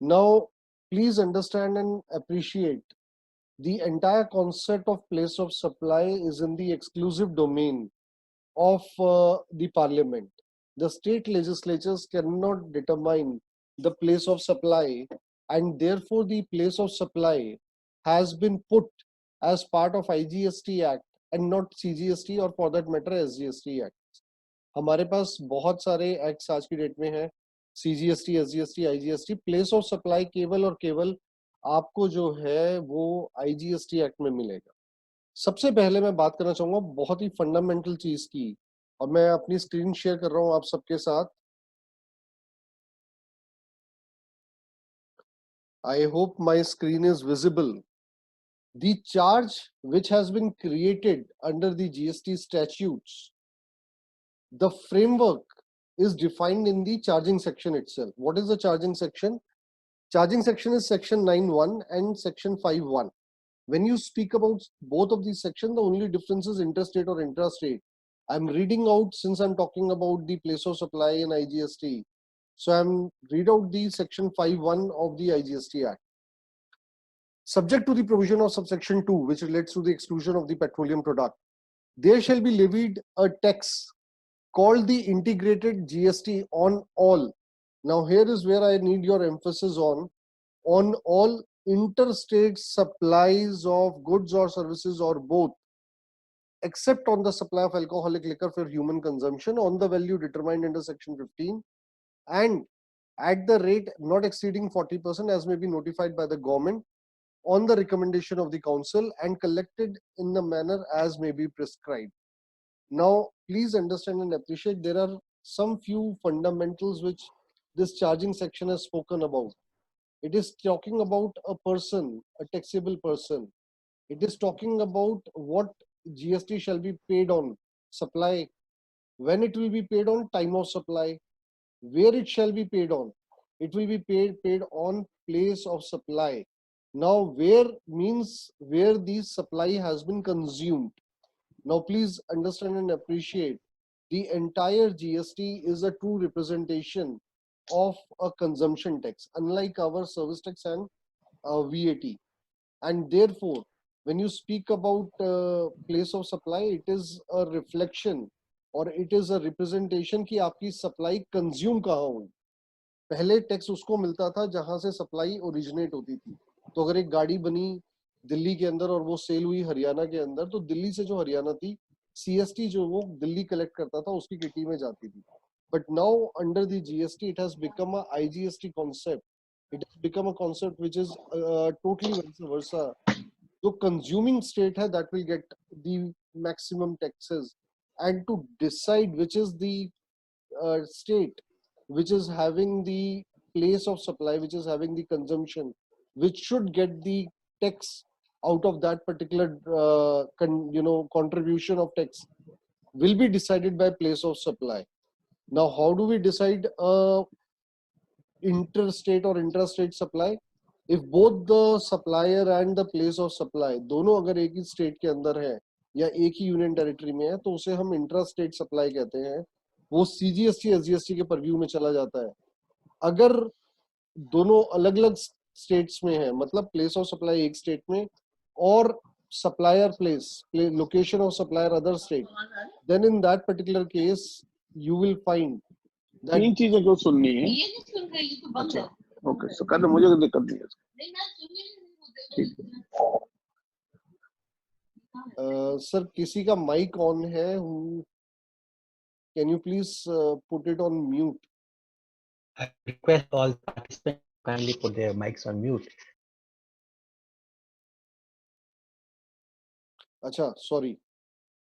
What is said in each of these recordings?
Now, please understand and appreciate the entire concept of place of supply is in the exclusive domain of the parliament. The state legislatures cannot determine the place of supply, and therefore the place of supply has been put as part of IGST Act and not CGST or for that matter SGST Act. हमारे पास बहुत सारे acts आज की date में हैं, CGST, SGST, IGST. Place of supply केवल और केवल आपको जो है वो IGST एक्ट में मिलेगा. सबसे पहले मैं बात करना चाहूंगा बहुत ही फंडामेंटल चीज की, और मैं अपनी स्क्रीन शेयर कर रहा हूं आप सबके साथ. I hope my screen is visible. The charge which has been created under the GST statutes, the framework is defined in the charging section itself. What is the charging section? Charging section is section 9.1 and section 5.1. When you speak about both of these sections, the only difference is interstate or intrastate. I'm reading out, since I'm talking about the place of supply in IGST. So I'm read out the section 5.1 of the IGST Act. Subject to the provision of subsection 2, which relates to the exclusion of the petroleum product, there shall be levied a tax called the integrated GST on all. Now here is where I need your emphasis on all interstate supplies of goods or services or both, except on the supply of alcoholic liquor for human consumption on the value determined under section 15 and at the rate not exceeding 40% as may be notified by the government on the recommendation of the council and collected in the manner as may be prescribed. Now, please understand and appreciate there are some few fundamentals which this charging section has spoken about. It is talking about a person, a taxable person. It is talking about what GST shall be paid on supply, when it will be paid on time of supply, where it shall be paid on. It will be paid on place of supply. Now, where means where the supply has been consumed. Now, please understand and appreciate the entire GST is a true representation of a consumption tax, unlike our service tax and VAT. And therefore, when you speak about place of supply, it is a reflection or it is a representation कि आपकी supply consume कहाँ हुई. पहले tax उसको मिलता था जहां से सप्लाई ओरिजिनेट होती थी. तो अगर एक गाड़ी बनी दिल्ली के अंदर और वो सेल हुई हरियाणा के अंदर, तो दिल्ली से जो हरियाणा थी, CST जो वो दिल्ली कलेक्ट करता था उसकी किटी में जाती थी. But now under the GST it has become a IGST concept. It has become a concept which is totally vice versa. जो consuming state है that will get the maximum taxes, and to decide which is the state which is having the place of supply, which is having the consumption, which should get the tax out of that particular contribution of tax, will be decided by place of supply. Now, how do we decide interstate or intrastate supply? If both the supplier and the place of supply दोनों अगर एक ही state के अंदर है या एक ही union territory में है, तो उसे हम इंट्रास्टेट सप्लाई कहते हैं. वो CGST SGST के परव्यू में चला जाता है. अगर दोनों अलग अलग स्टेट्स में है, मतलब प्लेस ऑफ सप्लाई एक स्टेट में और supplier place location of supplier other state, then in that particular case you will find that तीन चीजें क्यों सुननी है? ये नहीं सुन रही, ये तो बंद है. ओके, सो कर, मुझे कोई दिक्कत नहीं है. सर किसी का माइक ऑन है, can you please put it on mute? I request all participants kindly put their mics on mute. Acha, sorry.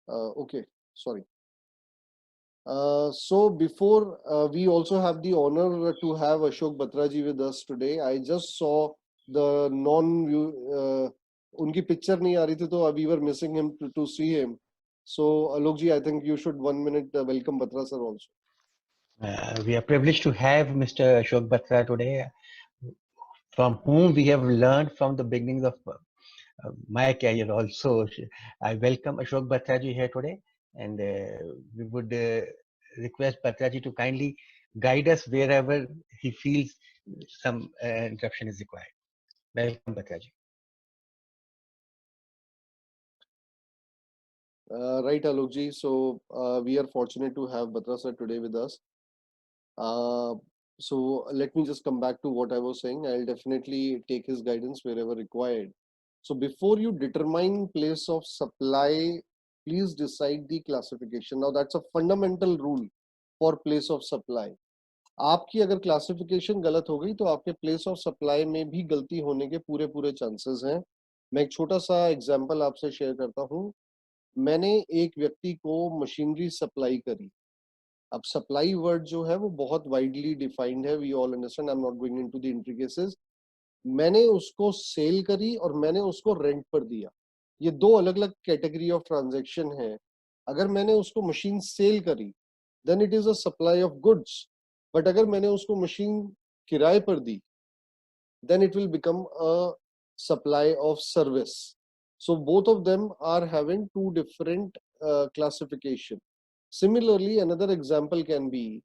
Okay, sorry. So before we also have the honor to have Ashok Batra ji with us today. I just saw the उनकी picture नहीं आ रही थी, तो we were missing him to see him. So Alok ji, I think you should 1 minute welcome Batra sir also. We are privileged to have Mr. Ashok Batra today, from whom we have learned from the beginnings of my career also. I welcome Ashok Batra ji here today, and we would request Batra ji to kindly guide us wherever he feels some interruption is required. Welcome, Batra ji. Right, Alokji. So we are fortunate to have Batra sir today with us. So let me just come back to what I was saying. I'll definitely take his guidance wherever required. So before you determine place of supply, please decide the classification. Now that's a fundamental rule for place of supply. आपकी अगर classification गलत हो गई तो आपके place of supply में भी गलती होने के पूरे पूरे चांसेस हैं. मैं एक छोटा सा एग्जांपल आपसे शेयर करता हूं. मैंने एक व्यक्ति को मशीनरी सप्लाई करी. अब सप्लाई वर्ड जो है वो बहुत वाइडली डिफाइंड है. We all understand. I am not going into the intricacies. मैंने उसको सेल करी और मैंने उसको रेंट पर दिया. ये दो अलग अलग कैटेगरी ऑफ ट्रांजैक्शन है. अगर मैंने उसको मशीन सेल करी then it is a supply of goods. But अगर मैंने उसको मशीन किराए पर दी then it will become a supply of service. So both of them are having two different classification. Similarly, another example can be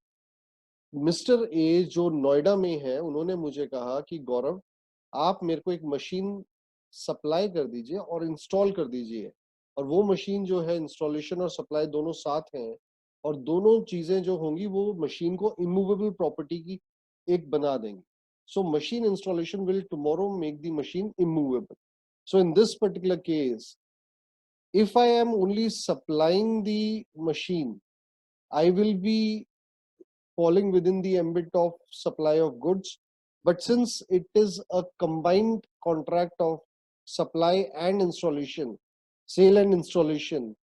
mister A जो नोएडा में है, उन्होंने मुझे कहा कि गौरव आप मेरे को एक मशीन सप्लाई कर दीजिए और इंस्टॉल कर दीजिए. और वो मशीन जो है इंस्टॉलेशन और सप्लाई दोनों साथ हैं और दोनों चीजें जो होंगी वो मशीन को इमूवेबल प्रॉपर्टी की एक बना देंगे. So machine installation will tomorrow make the machine immovable. So in this particular case, if I am only supplying the machine, I will be falling within the ambit of supply of goods. But since it is a combined contract of supply and installation, sale and installation,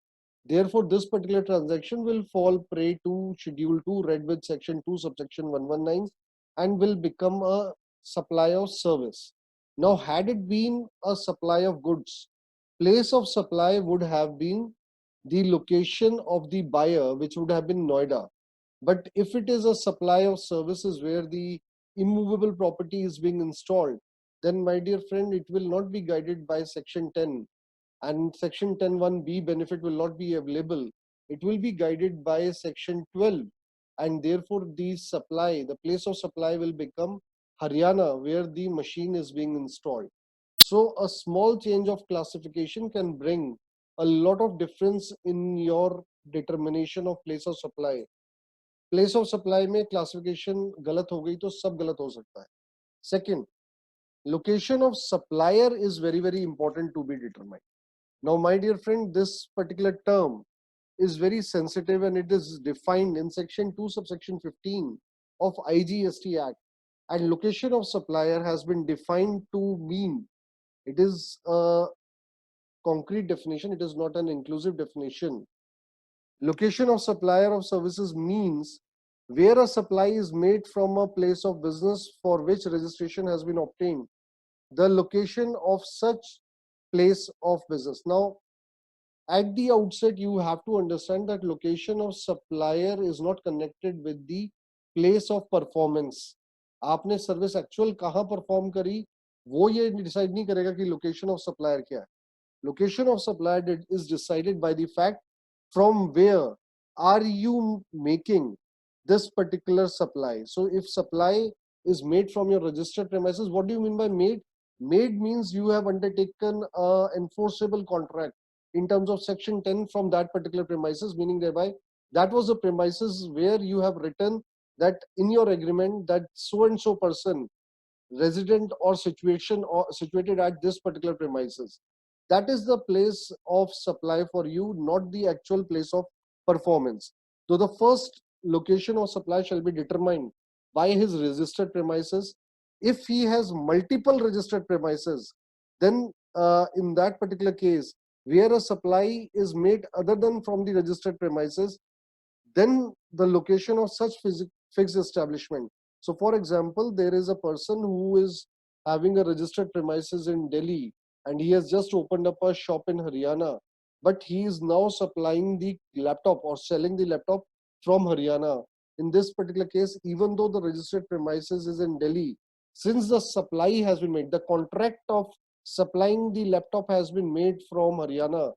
therefore this particular transaction will fall prey to schedule 2 read with section 2 subsection 119 and will become a supply of service. Now had it been a supply of goods, place of supply would have been the location of the buyer, which would have been Noida. But if it is a supply of services where the immovable property is being installed, then my dear friend, it will not be guided by section 10 and section 10(1)(b) benefit will not be available. It will be guided by section 12 and therefore the supply, the place of supply will become Haryana where the machine is being installed. So a small change of classification can bring a lot of difference in your determination of place of supply. Place of supply में classification गलत हो गई तो सब गलत हो सकता है. Second, location of supplier is very very important to be determined. Now my dear friend, this particular term is very sensitive and it is defined in section 2 subsection 15 of IGST Act, and location of supplier has been defined to mean, it is a concrete definition, it is not an inclusive definition. Location of supplier of services means where a supply is made from a place of business for which registration has been obtained, the location of such place of business. Now, at the outset, you have to understand that location of supplier is not connected with the place of performance. आपने service actual कहाँ perform करी वो ये decide नहीं करेगा कि location of supplier क्या है. Location of supplier is decided by the fact from where are you making this particular supply. So if supply is made from your registered premises, what do you mean by made? Made means you have undertaken a enforceable contract in terms of section 10 from that particular premises, meaning thereby that was the premises where you have written that in your agreement that so and so person resident or situation or situated at this particular premises. That is the place of supply for you, not the actual place of performance. So the first location of supply shall be determined by his registered premises. If he has multiple registered premises, then in that particular case, where a supply is made other than from the registered premises, then the location of such fixed establishment. So for example, there is a person who is having a registered premises in Delhi and he has just opened up a shop in Haryana, but he is now supplying the laptop or selling the laptop from Haryana. In this particular case, even though the registered premises is in Delhi, since the supply has been made, the contract of supplying the laptop has been made from Haryana,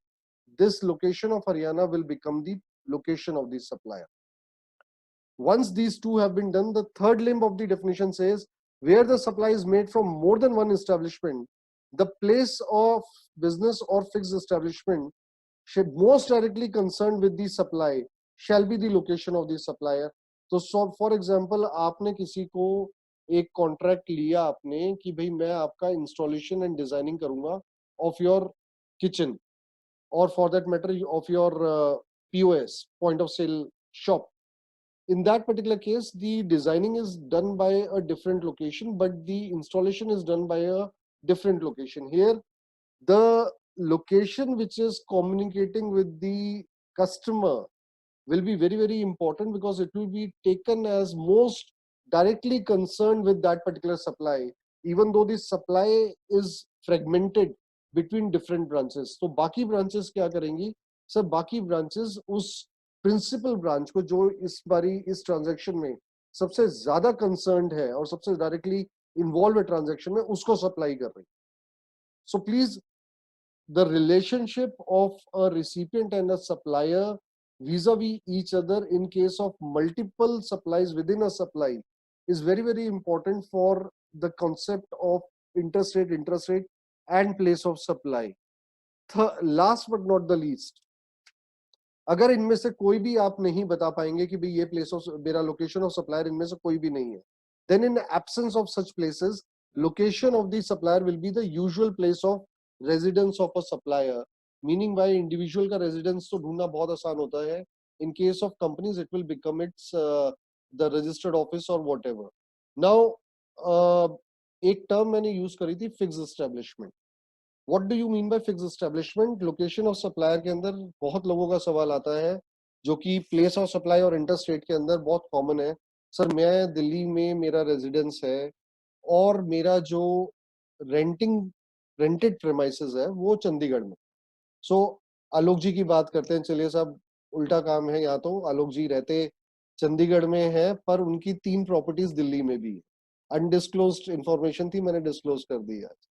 this location of Haryana will become the location of the supplier. Once these two have been done, the third limb of the definition says where the supply is made from more than one establishment, the place of business or fixed establishment should most directly concerned with the supply shall be the location of the supplier. तो for example आपने किसी को एक contract लिया आपने कि भाई मैं आपका इंस्टॉलेशन एंड डिजाइनिंग करूंगा of your kitchen or for that matter of your POS, point of sale shop. In that particular case, the designing is done by a different location, but the installation is done by a different location. Here, the location which is communicating with the customer will be very, very important because it will be taken as most directly concerned with that particular supply, even though the supply is fragmented between different branches. तो बाकी branches क्या करेंगी sir? बाकी branches उस principal branch को जो इस बारी इस transaction में सबसे ज्यादा concerned है और सबसे directly involved है transaction में, उसको supply कर रही. So please, the relationship of a recipient and a supplier vis-a-vis each other in case of multiple supplies within a supply is very, very important for the concept of interest rate and place of supply. Last but not the least, अगर इनमें से कोई भी आप नहीं बता पाएंगे कि भाई ये प्लेस ऑफ मेरा लोकेशन ऑफ सप्लायर इनमें से कोई भी नहीं है, then in absence of such places, location of the supplier will be the usual place of residence of a supplier. Meaning by individual का residence तो ढूंढना बहुत आसान होता है. In case of companies, it will become its the registered office or whatever. Now एक term मैंने use करी थी fixed establishment. What do you mean by fixed establishment? Location of supplier के अंदर बहुत लोगों का सवाल आता है जो कि place of supply और interstate के अंदर बहुत common है. सर मैं दिल्ली में मेरा रेजिडेंस है और मेरा जो रेंटेड प्रेमाइसेस है वो चंडीगढ़ में. सो आलोक जी की बात करते हैं. चलिए साहब, उल्टा काम है. यहाँ तो आलोक जी रहते चंडीगढ़ में है पर उनकी 3 प्रॉपर्टीज दिल्ली में भी है. अनडिस्क्लोज्ड इंफॉर्मेशन थी, मैंने डिस्क्लोज कर दी आज.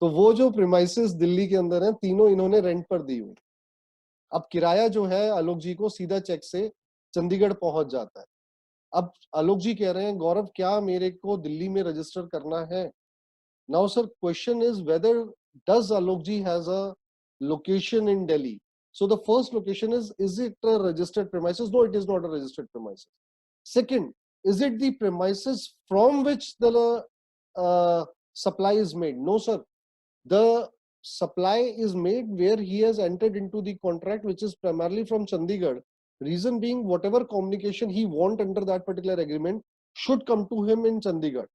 तो वो जो प्रेमाइसेस दिल्ली के अंदर है तीनों इन्होंने रेंट पर दी हुई. अब किराया जो है आलोक जी को सीधा चेक से चंडीगढ़ पहुंच जाता है. अब आलोक जी कह रहे हैं गौरव क्या मेरे को दिल्ली में रजिस्टर करना है? Now sir question is whether does Alok ji has a location in Delhi. So the first location is it a registered premises? No, it is not a registered premises. Second, is it the premises from which the supply is made? No sir, the supply is made where he has entered into the contract, which is primarily from Chandigarh. Reason being, whatever communication he want under that particular agreement should come to him in Chandigarh,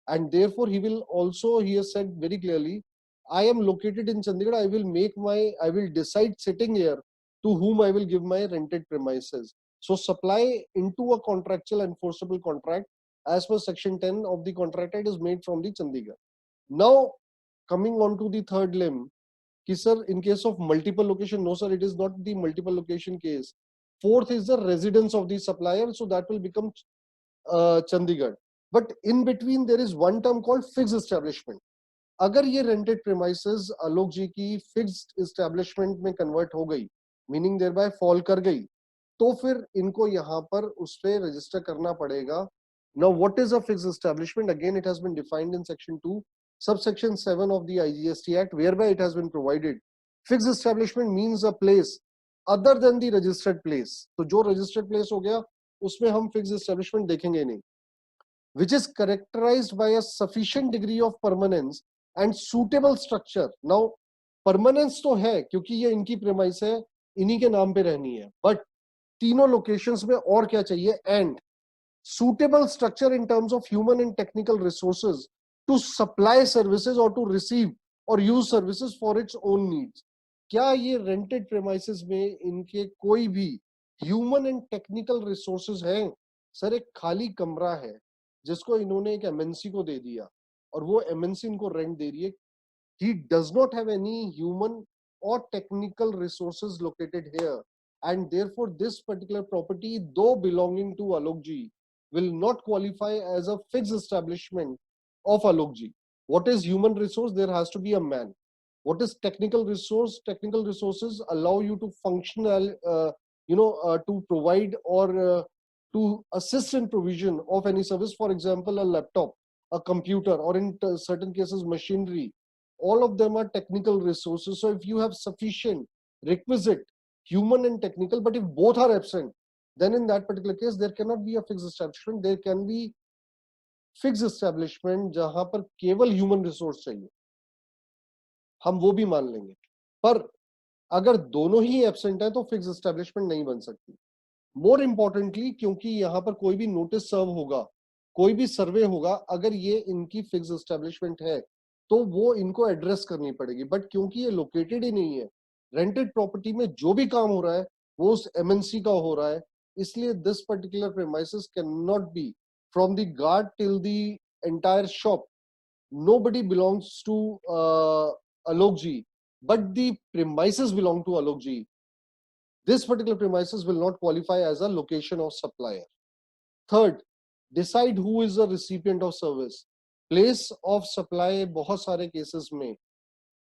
and therefore he will also, he has said very clearly, I am located in Chandigarh, I will decide sitting here to whom I will give my rented premises. So supply into a contractual enforceable contract as per section 10 of the Contract Act is made from the Chandigarh. Now coming on to the third limb, ki sir in case of multiple location, no sir, it is not the multiple location case. Fourth is the residence of the supplier, so that will become Chandigarh. But in between there is one term called fixed establishment. अगर ये rented premises आलोक जी की fixed establishment में convert हो गई, meaning there bye fall कर गई, तो फिर इनको यहाँ पर उस पे रजिस्टर करना पड़ेगा. Now what is a fixed establishment? Again it has been defined in section 2 subsection 7 of the IGST act, whereby it has been provided fixed establishment means a place other than the registered place. तो जो registered place हो गया उसमें हम fixed establishment देखेंगे नहीं. which is characterized by a sufficient degree of permanence and suitable structure. Now permanence तो है क्योंकि ये इनकी premise है, इन्हीं के नाम पे रहनी है, but तीनों locations में और क्या चाहिए? And suitable structure in terms of human and technical resources to supply services or to receive or use services for its own needs. क्या ये rented premises में इनके कोई भी human and technical resources हैं? सर एक खाली कमरा है जिसको इन्होंने एक MNC को दे दिया और वो MNC इनको रेंट दे रही है. He does not have any human or technical resources located here, and therefore this particular property, though belonging to Alok Ji, will not qualify as a fixed establishment of Alok Ji. What is human resource? There has to be a man. What is technical resource? Technical resources allow you to functional, to provide or to assist in provision of any service, for example, a laptop, a computer, or in certain cases, machinery. All of them are technical resources. So if you have sufficient requisite human and technical, but if both are absent, then in that particular case, there cannot be a fixed establishment. There can be fixed establishment जहां पर केवल human resource चाहिए, हम वो भी मान लेंगे. पर अगर दोनों ही एब्सेंट है तो फिक्स एस्टेब्लिशमेंट नहीं बन सकती. मोर इंपॉर्टेंटली, क्योंकि यहाँ पर कोई भी नोटिस सर्व होगा, कोई भी सर्वे होगा, अगर ये इनकी फिक्स एस्टेब्लिशमेंट है तो वो इनको एड्रेस करनी पड़ेगी. बट क्योंकि ये लोकेटेड ही नहीं है, रेंटेड प्रॉपर्टी में जो भी काम हो रहा है वो उस एमएनसी का हो रहा है, इसलिए this particular premises can not be from the guard till the entire shop. Nobody belongs to Alok ji, but the premises belong to Alok ji. This particular premises will not qualify as a location of supplier. Third, decide who is the recipient of service. Place of supply बहुत सारे cases में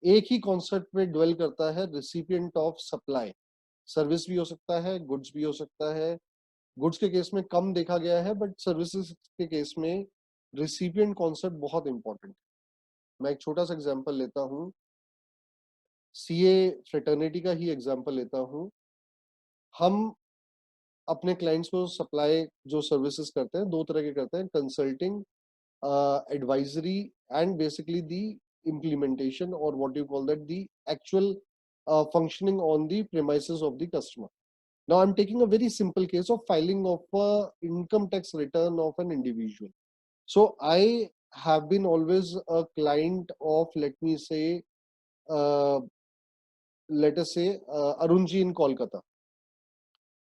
एक ही concept पे dwell करता है, recipient of supply. Service भी हो सकता है, goods भी हो सकता है. Goods के केस में कम देखा गया है, but services के केस में recipient concept बहुत important है. मैं एक छोटा सा एग्जांपल लेता हूँ, सीए फ्रेटर्निटी का ही एग्जांपल लेता हूँ. हम अपने क्लाइंट्स को सप्लाई जो सर्विसेज करते हैं, दो तरह के करते हैं, consulting, advisory and basically the implementation, or what you call that, the actual functioning on the premises of the customer. Now I'm taking a very simple case of filing of a income tax return of an individual. So I have been always a client of, let me say, let us say Arunji in Kolkata.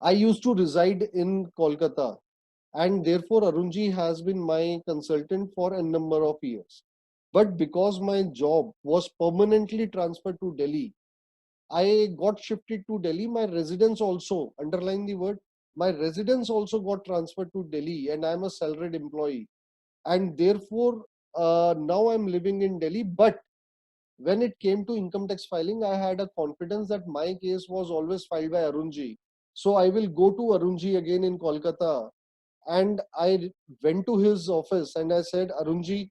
I used to reside in Kolkata, and therefore Arunji has been my consultant for a number of years. But because my job was permanently transferred to Delhi, I got shifted to Delhi. My residence also, underline the word, my residence also got transferred to Delhi, and I'm a salaried employee. And therefore, now I'm living in Delhi. But when it came to income tax filing, I had a confidence that my case was always filed by Arunji. So I will go to Arunji again in Kolkata. And I went to his office and I said, Arunji,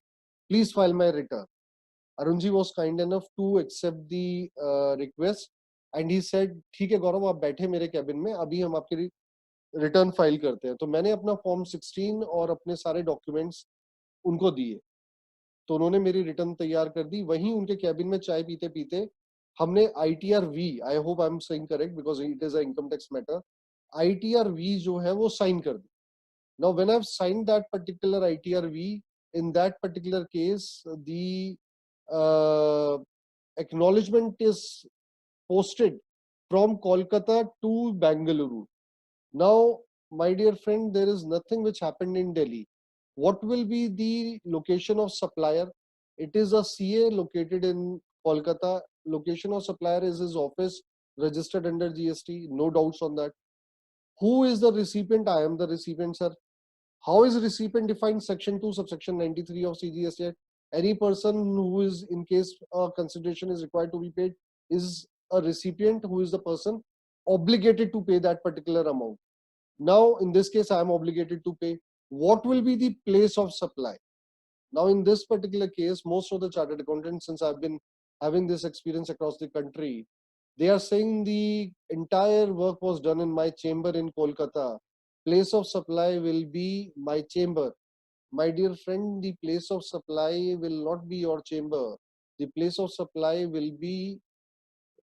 please file my return. Arunji was kind enough to accept the request. And he said, ठीक है गौरव, आप बैठे मेरे cabin में, अभी हम आपकी return file करते हैं. तो मैंने अपना फॉर्म 16 और अपने सारे डॉक्यूमेंट्स उनको दिए. तो उन्होंने मेरी रिटर्न तैयार कर दी. वहीं उनके कैबिन में चाय पीते पीते हमने ITR-V, I hope I am saying correct because it is a income tax matter, ITR-V जो है वो साइन कर दी. Now when I've signed that particular ITR-V, in that particular case the acknowledgement is posted from Kolkata to Bengaluru. Now my dear friend, there is nothing which happened in Delhi. What will be the location of supplier? It is a CA located in Kolkata. Location of supplier is his office, registered under GST, no doubts on that. Who is the recipient? I am the recipient, sir. How is recipient defined? Section 2, subsection 93 of CGST Act. Any person who is, in case a consideration is required to be paid, is a recipient who is the person obligated to pay that particular amount. Now, in this case, I am obligated to pay. What will be the place of supply? Now, in this particular case, most of the chartered accountants, since I've been having this experience across the country, they are saying the entire work was done in my chamber in Kolkata. Place of supply will be my chamber. My dear friend, the place of supply will not be your chamber. The place of supply will be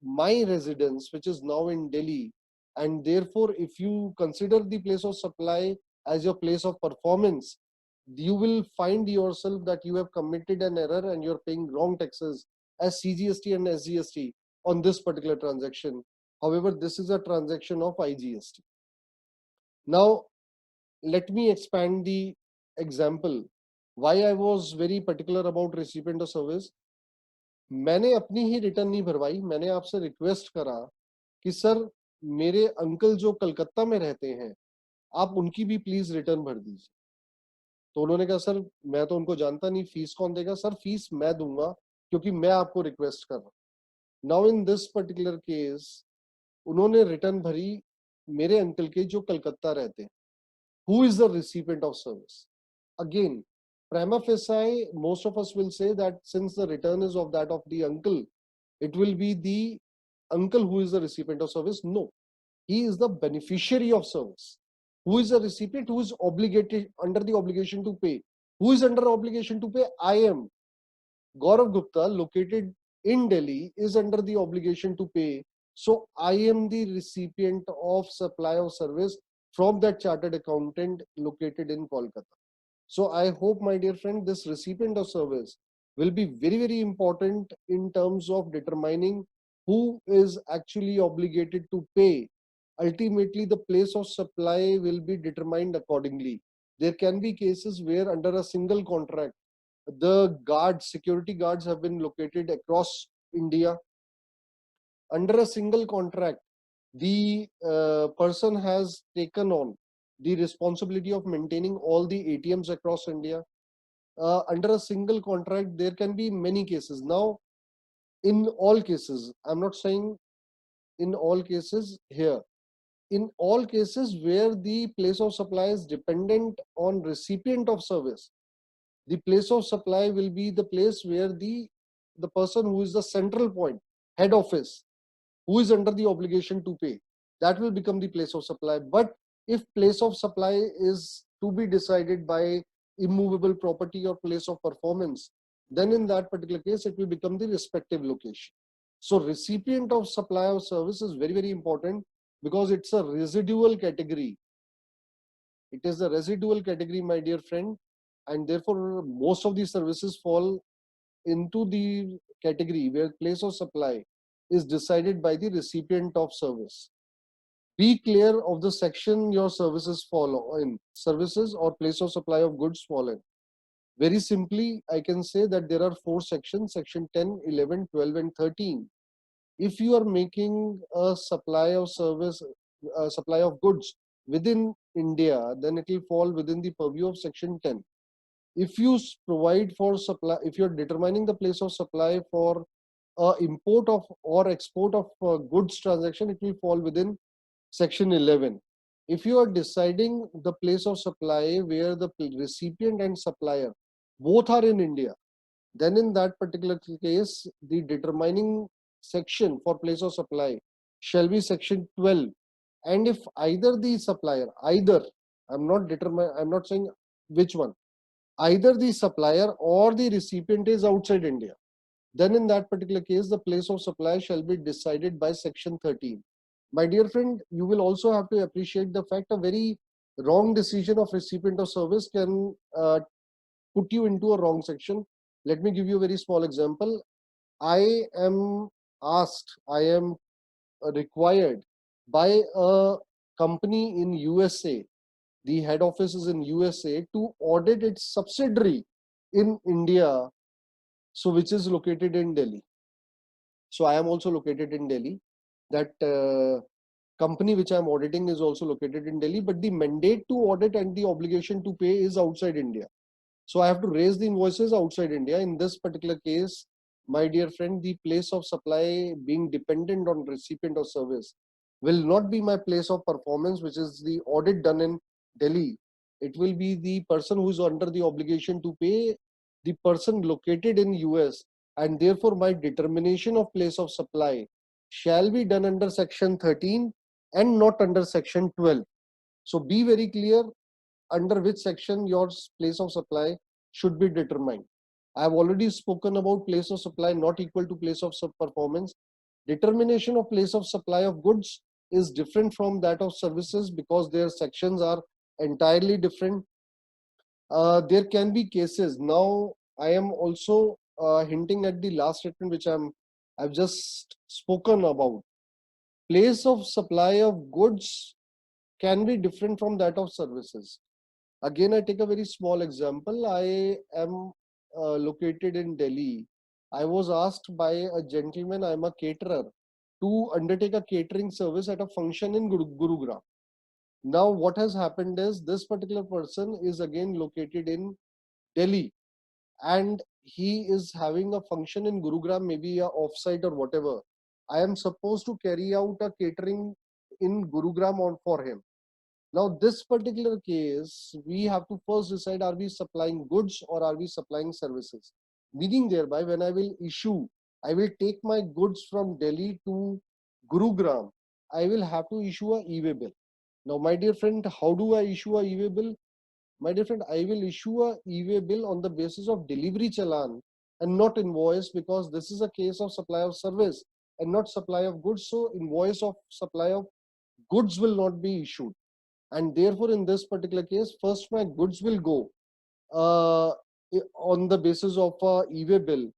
my residence, which is now in Delhi. And therefore, if you consider the place of supply as your place of performance, you will find yourself that you have committed an error and you're paying wrong taxes as CGST and SGST on this particular transaction. However, this is a transaction of IGST. Now, let me expand the example. Why I was very particular about recipient of service. मैंने अपनी ही return नहीं भरवाई, मैंने आपसे request करा कि sir मेरे uncle जो कलकत्ता में रहते हैं, आप उनकी भी प्लीज रिटर्न भर दीजिए. तो उन्होंने कहा सर मैं तो उनको जानता नहीं, फीस कौन देगा? सर फीस मैं दूंगा क्योंकि मैं आपको रिक्वेस्ट कर रहा हूँ. Now in this particular case उन्होंने रिटर्न भरी मेरे अंकल के जो कलकत्ता रहते हैं. who is the recipient of service. Again, prima facie, most of us will say that since the return is of that of the uncle, it will be the uncle who is the recipient of service. No, he is the beneficiary of service. Who is the recipient? Who is obligated under the obligation to pay? Who is under obligation to pay? I am. Gaurav Gupta, located in Delhi, is under the obligation to pay. So I am the recipient of supply of service from that chartered accountant located in Kolkata. So I hope, my dear friend, this recipient of service will be very, very important in terms of determining who is actually obligated to pay. Ultimately, the place of supply will be determined accordingly. There can be cases where under a single contract, the guards, security guards have been located across India. Under a single contract, the person has taken on the responsibility of maintaining all the ATMs across India. Under a single contract, there can be many cases. Now, in all cases, I'm not saying in all cases here, in all cases where the place of supply is dependent on recipient of service, the place of supply will be the place where the person who is the central point, head office, who is under the obligation to pay, that will become the place of supply. But if place of supply is to be decided by immovable property or place of performance, then in that particular case it will become the respective location. So recipient of supply of service is very, very important because it's a residual category. It is a residual category, my dear friend, and therefore most of these services fall into the category where place of supply is decided by the recipient of service. Be clear of the section your services fall in, services or place of supply of goods fall in. Very simply, I can say that there are 4 sections, section 10, 11, 12 and 13. If you are making a supply of service, supply of goods within India, then it will fall within the purview of section 10. If you provide for supply, if you're determining the place of supply for import of or export of goods transaction, it will fall within section 11. If you are deciding the place of supply where the recipient and supplier both are in India, then in that particular case, the determining section for place of supply shall be section 12. And if either the supplier, either, I'm not saying which one, either the supplier or the recipient is outside India, then in that particular case, the place of supply shall be decided by section 13. My dear friend, you will also have to appreciate the fact a very wrong decision of recipient of service can put you into a wrong section. Let me give you a very small example. I am required by a company in USA, the head office is in USA, to audit its subsidiary in India, so which is located in Delhi. So I am also located in Delhi. That company which I am auditing is also located in Delhi, but the mandate to audit and the obligation to pay is outside India. So I have to raise the invoices outside India. In this particular case, my dear friend, the place of supply being dependent on recipient of service will not be my place of performance, which is the audit done in Delhi. It will be the person who is under the obligation to pay, the person located in US, and therefore my determination of place of supply shall be done under section 13 and not under section 12. So be very clear under which section your place of supply should be determined. I have already spoken about place of supply not equal to place of performance. Determination of place of supply of goods is different from that of services because their sections are entirely different. There can be cases. Now, I am also hinting at the last statement which I've just spoken about. Place of supply of goods can be different from that of services. Again, I take a very small example. I am located in Delhi. I was asked by a gentleman, I'm a caterer, to undertake a catering service at a function in Gurugram. Now, what has happened is this particular person is again located in Delhi and he is having a function in Gurugram, maybe a offsite or whatever. I am supposed to carry out a catering in Gurugram for him. Now, this particular case, we have to first decide, are we supplying goods or are we supplying services? Meaning thereby, when I will issue, I will take my goods from Delhi to Gurugram, I will have to issue a e-way bill. Now, my dear friend, how do I issue a e-way bill? My dear friend, I will issue a e-way bill on the basis of delivery challan and not invoice, because this is a case of supply of service and not supply of goods. So invoice of supply of goods will not be issued. And therefore, in this particular case, first my goods will go on the basis of a e-way bill,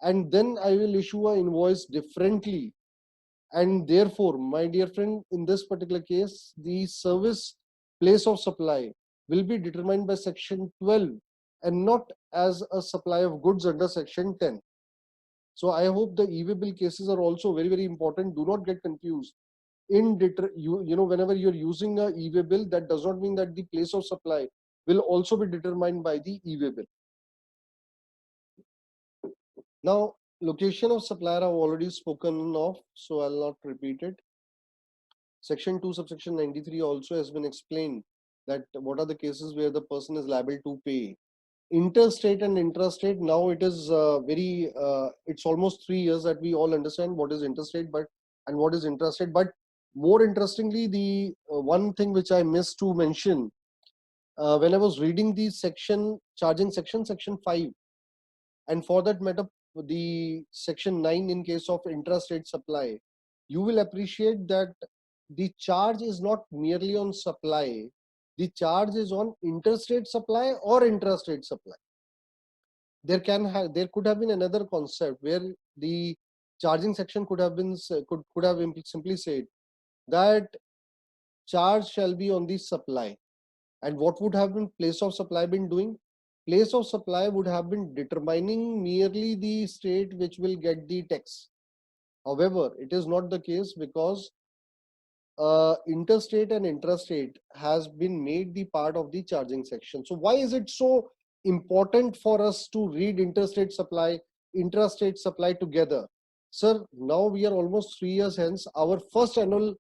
and then I will issue an invoice differently. And therefore, my dear friend, in this particular case, the service place of supply will be determined by section 12 and not as a supply of goods under section 10. So I hope the e-way bill cases are also very, very important. Do not get confused. Whenever you're using a e-way bill, that does not mean that the place of supply will also be determined by the e-way bill. Now, location of supplier I've already spoken of, so I'll not repeat it. Section 2, subsection 93 also has been explained that what are the cases where the person is liable to pay. Interstate and intrastate, now it is it's almost 3 years that we all understand what is interstate and what is intrastate. But more interestingly, the one thing which I missed to mention, when I was reading the charging section 5, and for that matter, the section 9 in case of intrastate supply, you will appreciate that the charge is not merely on supply, the charge is on interstate supply or intrastate supply. There could have been another concept where the charging section could have simply said that charge shall be on the supply. And what would have been place of supply been doing? Place of supply would have been determining merely the state which will get the tax. However, it is not the case, because interstate and intrastate has been made the part of the charging section. So why is it so important for us to read interstate supply, intrastate supply together? Sir, now we are almost 3 years hence. Our first annual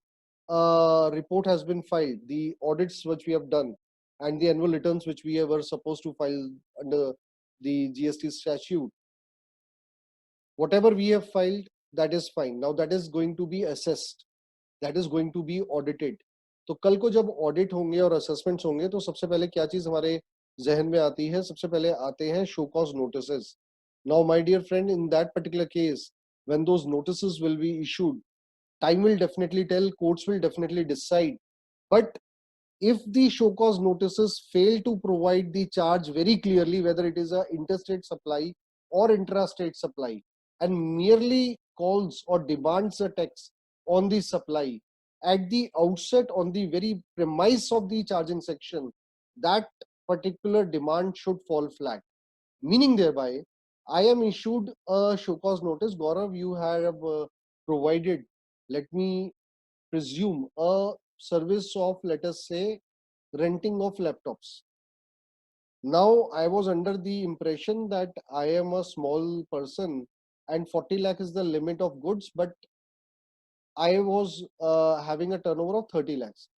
report has been filed, the audits which we have done, and the annual returns which we were supposed to file under the GST statute. Whatever we have filed, that is fine. Now that is going to be assessed, that is going to be audited. तो कल को जब audit होंगे और assessments होंगे, तो सबसे पहले क्या चीज हमारे जहन में आती है? सबसे पहले आते हैं show cause notices. Now, my dear friend, in that particular case, when those notices will be issued, time will definitely tell, courts will definitely decide. But if the show cause notices fail to provide the charge very clearly, whether it is a interstate supply or intrastate supply, and merely calls or demands a tax on the supply at the outset, on the very premise of the charging section, that particular demand should fall flat. Meaning thereby, I am issued a show cause notice. Gaurav, you have provided, let me presume, a service of, let us say, renting of laptops. Now, I was under the impression that I am a small person and 40 lakh is the limit of goods, but I was having a turnover of 30 lakhs.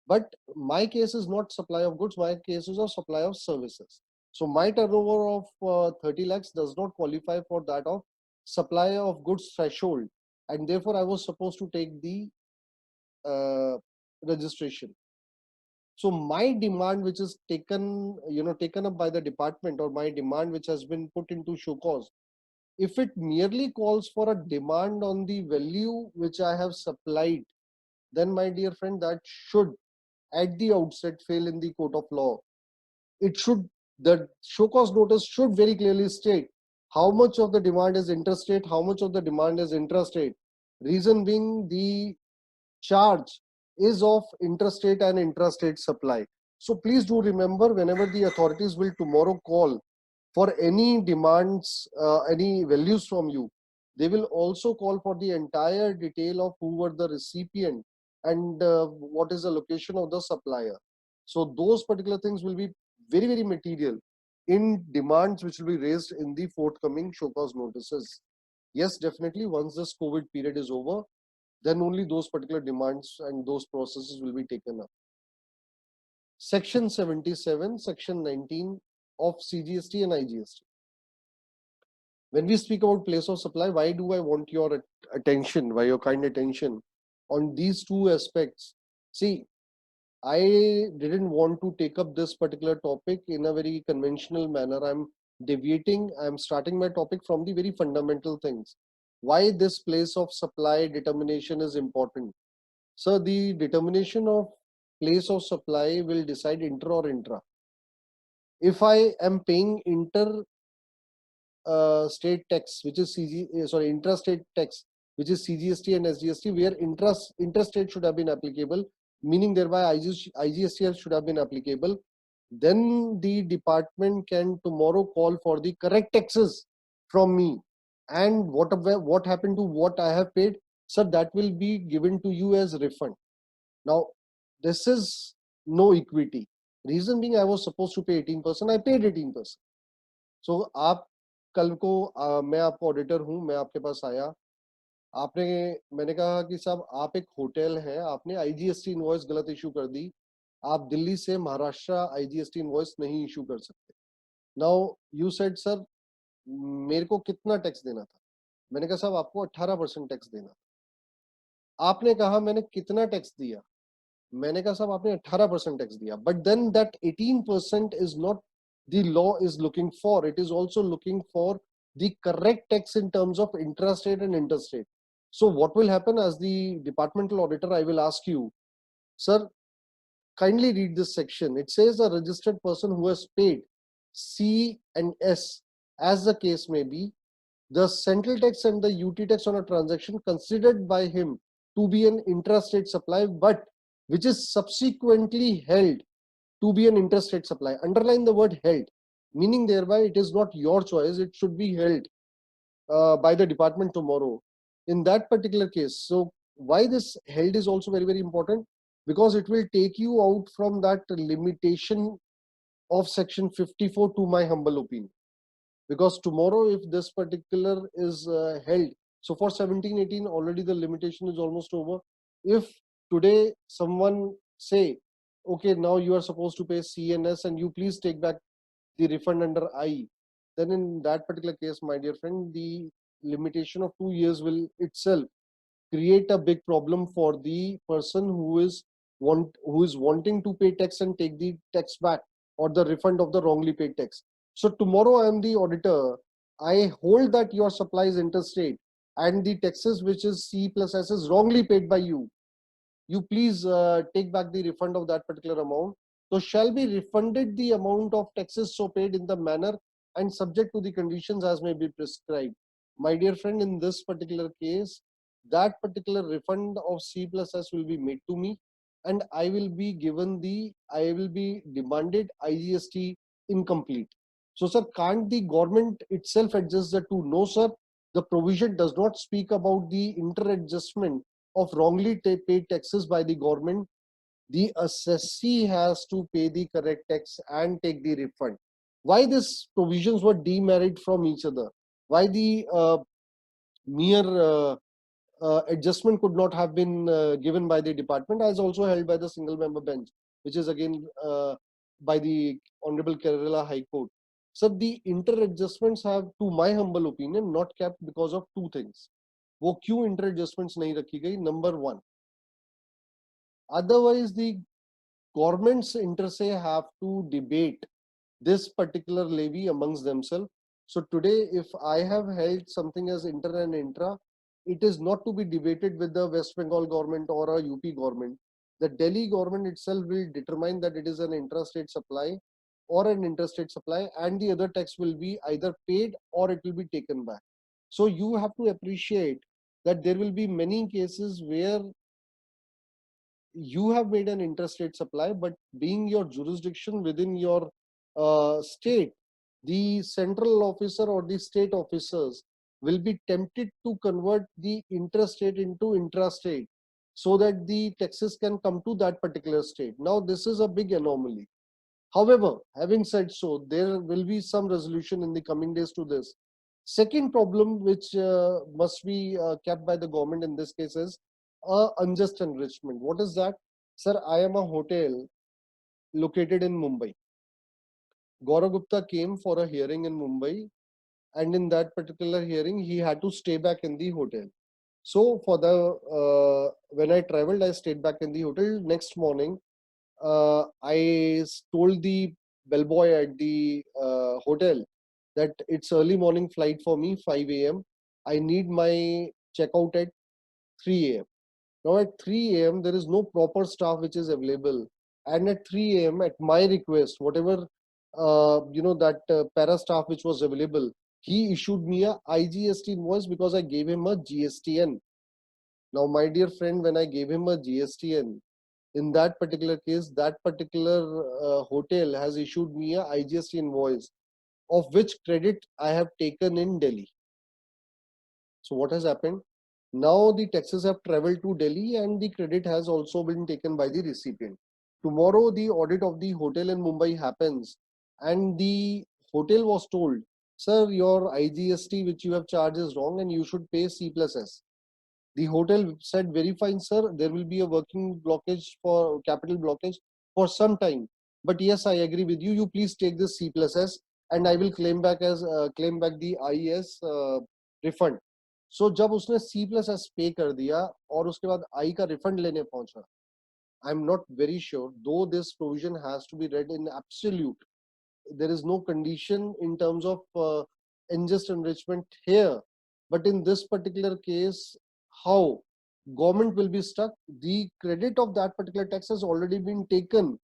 But my case is not supply of goods, my case is of supply of services. So my turnover of 30 lakhs does not qualify for that of supply of goods threshold. And therefore, I was supposed to take the registration. So my demand, which is taken up by the department, or my demand which has been put into show cause, if it merely calls for a demand on the value which I have supplied, then my dear friend, that should at the outset fail in the court of law. The show cause notice should very clearly state how much of the demand is interstate, how much of the demand is intrastate. Reason being, the charge is of interstate and intrastate supply. So please do remember, whenever the authorities will tomorrow call for any demands, any values from you, they will also call for the entire detail of who were the recipient and what is the location of the supplier. So those particular things will be very, very material in demands which will be raised in the forthcoming show cause notices. Yes, definitely, once this COVID period is over, then only those particular demands and those processes will be taken up. Section 77, Section 19 of CGST and IGST. When we speak about place of supply, why do I want your attention, why your kind attention on these two aspects? See, I didn't want to take up this particular topic in a very conventional manner. I'm deviating, I'm starting my topic from the very fundamental things. Why this place of supply determination is important. So the determination of place of supply will decide inter or intra. If I am paying state tax, which is intrastate tax, which is CGST and SGST, where intrastate should have been applicable, meaning thereby IGST should have been applicable, then the department can tomorrow call for the correct taxes from me. And what happened to what I have paid, sir, that will be given to you as refund. Now, this is no equity. Reason being, I was supposed to pay 18%, I paid 18%. So आप कल को मैं आपको auditor हूँ, मैं आपके पास आया, मैंने कहा कि साहब आप एक होटल है, आपने IGST इनवॉइस गलत इशू कर दी, आप दिल्ली से महाराष्ट्र IGST इनवॉइस नहीं इशू कर सकते. नाउ यू सेड सर मेरे को कितना टैक्स देना था? मैंने कहा साहब आपको 18% टैक्स देना था. आपने कहा मैंने कितना टैक्स दिया? मैंने कहा साहब आपने 18% टैक्स दिया. But then that 18% is not the law is looking for. It is also looking for the correct tax in terms of intrastate and interstate. So what will happen as the departmental auditor, I will ask you, sir, kindly read this section. It says a registered person who has paid C and S, as the case may be, the central tax and the UT tax on a transaction considered by him to be an intrastate supply, but which is subsequently held to be an interstate supply. Underline the word held, meaning thereby it is not your choice, it should be held by the department tomorrow in that particular case. So why this held is also very, very important, because it will take you out from that limitation of section 54, to my humble opinion. Because tomorrow if this particular is held, so for 17-18 already the limitation is almost over. If today someone say, okay, now you are supposed to pay CNS and you please take back the refund under I, then in that particular case, my dear friend, the limitation of 2 years will itself create a big problem for the person who is wanting to pay tax and take the tax back or the refund of the wrongly paid tax. So tomorrow I am the auditor, I hold that your supply is interstate and the taxes which is C plus S is wrongly paid by you. You please take back the refund of that particular amount. So shall be refunded the amount of taxes so paid in the manner and subject to the conditions as may be prescribed. My dear friend, in this particular case, that particular refund of C plus S will be made to me, and I will be demanded IGST incomplete. So sir, can't the government itself adjust the two? No sir, the provision does not speak about the inter-adjustment of wrongly paid taxes by the government. The assessee has to pay the correct tax and take the refund. Why these provisions were demarried from each other? Why the mere adjustment could not have been given by the department, as also held by the single member bench, which is again by the Honorable Kerala High Court. So the inter-adjustments have, to my humble opinion, not kept because of two things. वो क्यों inter adjustments नहीं रखी गई? Number one, otherwise the governments inter se have to debate this particular levy amongst themselves. So today if I have held something as inter and intra, it is not to be debated with the West Bengal government or a UP government. The Delhi government itself will determine that it is an intrastate supply or an interstate supply, and the other tax will be either paid or it will be taken back. So you have to appreciate that there will be many cases where you have made an interstate supply, but being your jurisdiction within your state, the central officer or the state officers will be tempted to convert the interstate into intrastate so that the taxes can come to that particular state. Now this is a big anomaly. However, having said so, there will be some resolution in the coming days to this. Second problem which must be kept by the government in this case is unjust enrichment. What is that? Sir, I am a hotel. located in Mumbai. Gaurav Gupta came for a hearing in Mumbai, and in that particular hearing, he had to stay back in the hotel. So for the when I traveled, I stayed back in the hotel. Next morning, told the bellboy at the hotel that it's early morning flight for me, 5 a.m. I need my checkout at 3 a.m. Now at 3 a.m. there is no proper staff which is available, and at 3 a.m. at my request, whatever that para staff which was available, he issued me a IGST invoice because I gave him a GSTN. Now, my dear friend, when I gave him a GSTN, in that particular case, that particular hotel has issued me a IGST invoice, of which credit I have taken in Delhi. So what has happened? Now the taxes have traveled to Delhi and the credit has also been taken by the recipient. Tomorrow the audit of the hotel in Mumbai happens and the hotel was told, sir, your IGST which you have charged is wrong and you should pay C plus S. The hotel said, very fine, sir, there will be a working blockage for capital blockage for some time. But yes, I agree with you. You please take this C plus S and I will claim back the IES refund. So जब उसने C plus S पे कर दिया और उसके बाद I का refund लेने पहुंचा, I'm not very sure, though this provision has to be read in absolute. There is no condition in terms of unjust enrichment here. But in this particular case, how government will be stuck? The credit of that particular tax has already been taken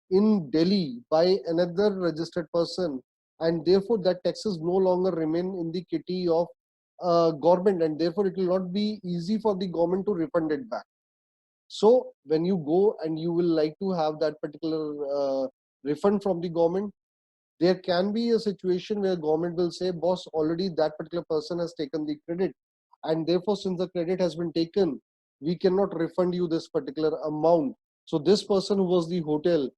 in Delhi by another registered person, and therefore that taxes no longer remain in the kitty of government, and therefore it will not be easy for the government to refund it back. So when you go and you will like to have that particular refund from the government, there can be a situation where government will say, boss, already that particular person has taken the credit, and therefore since the credit has been taken, we cannot refund you this particular amount. So this person who was the hotel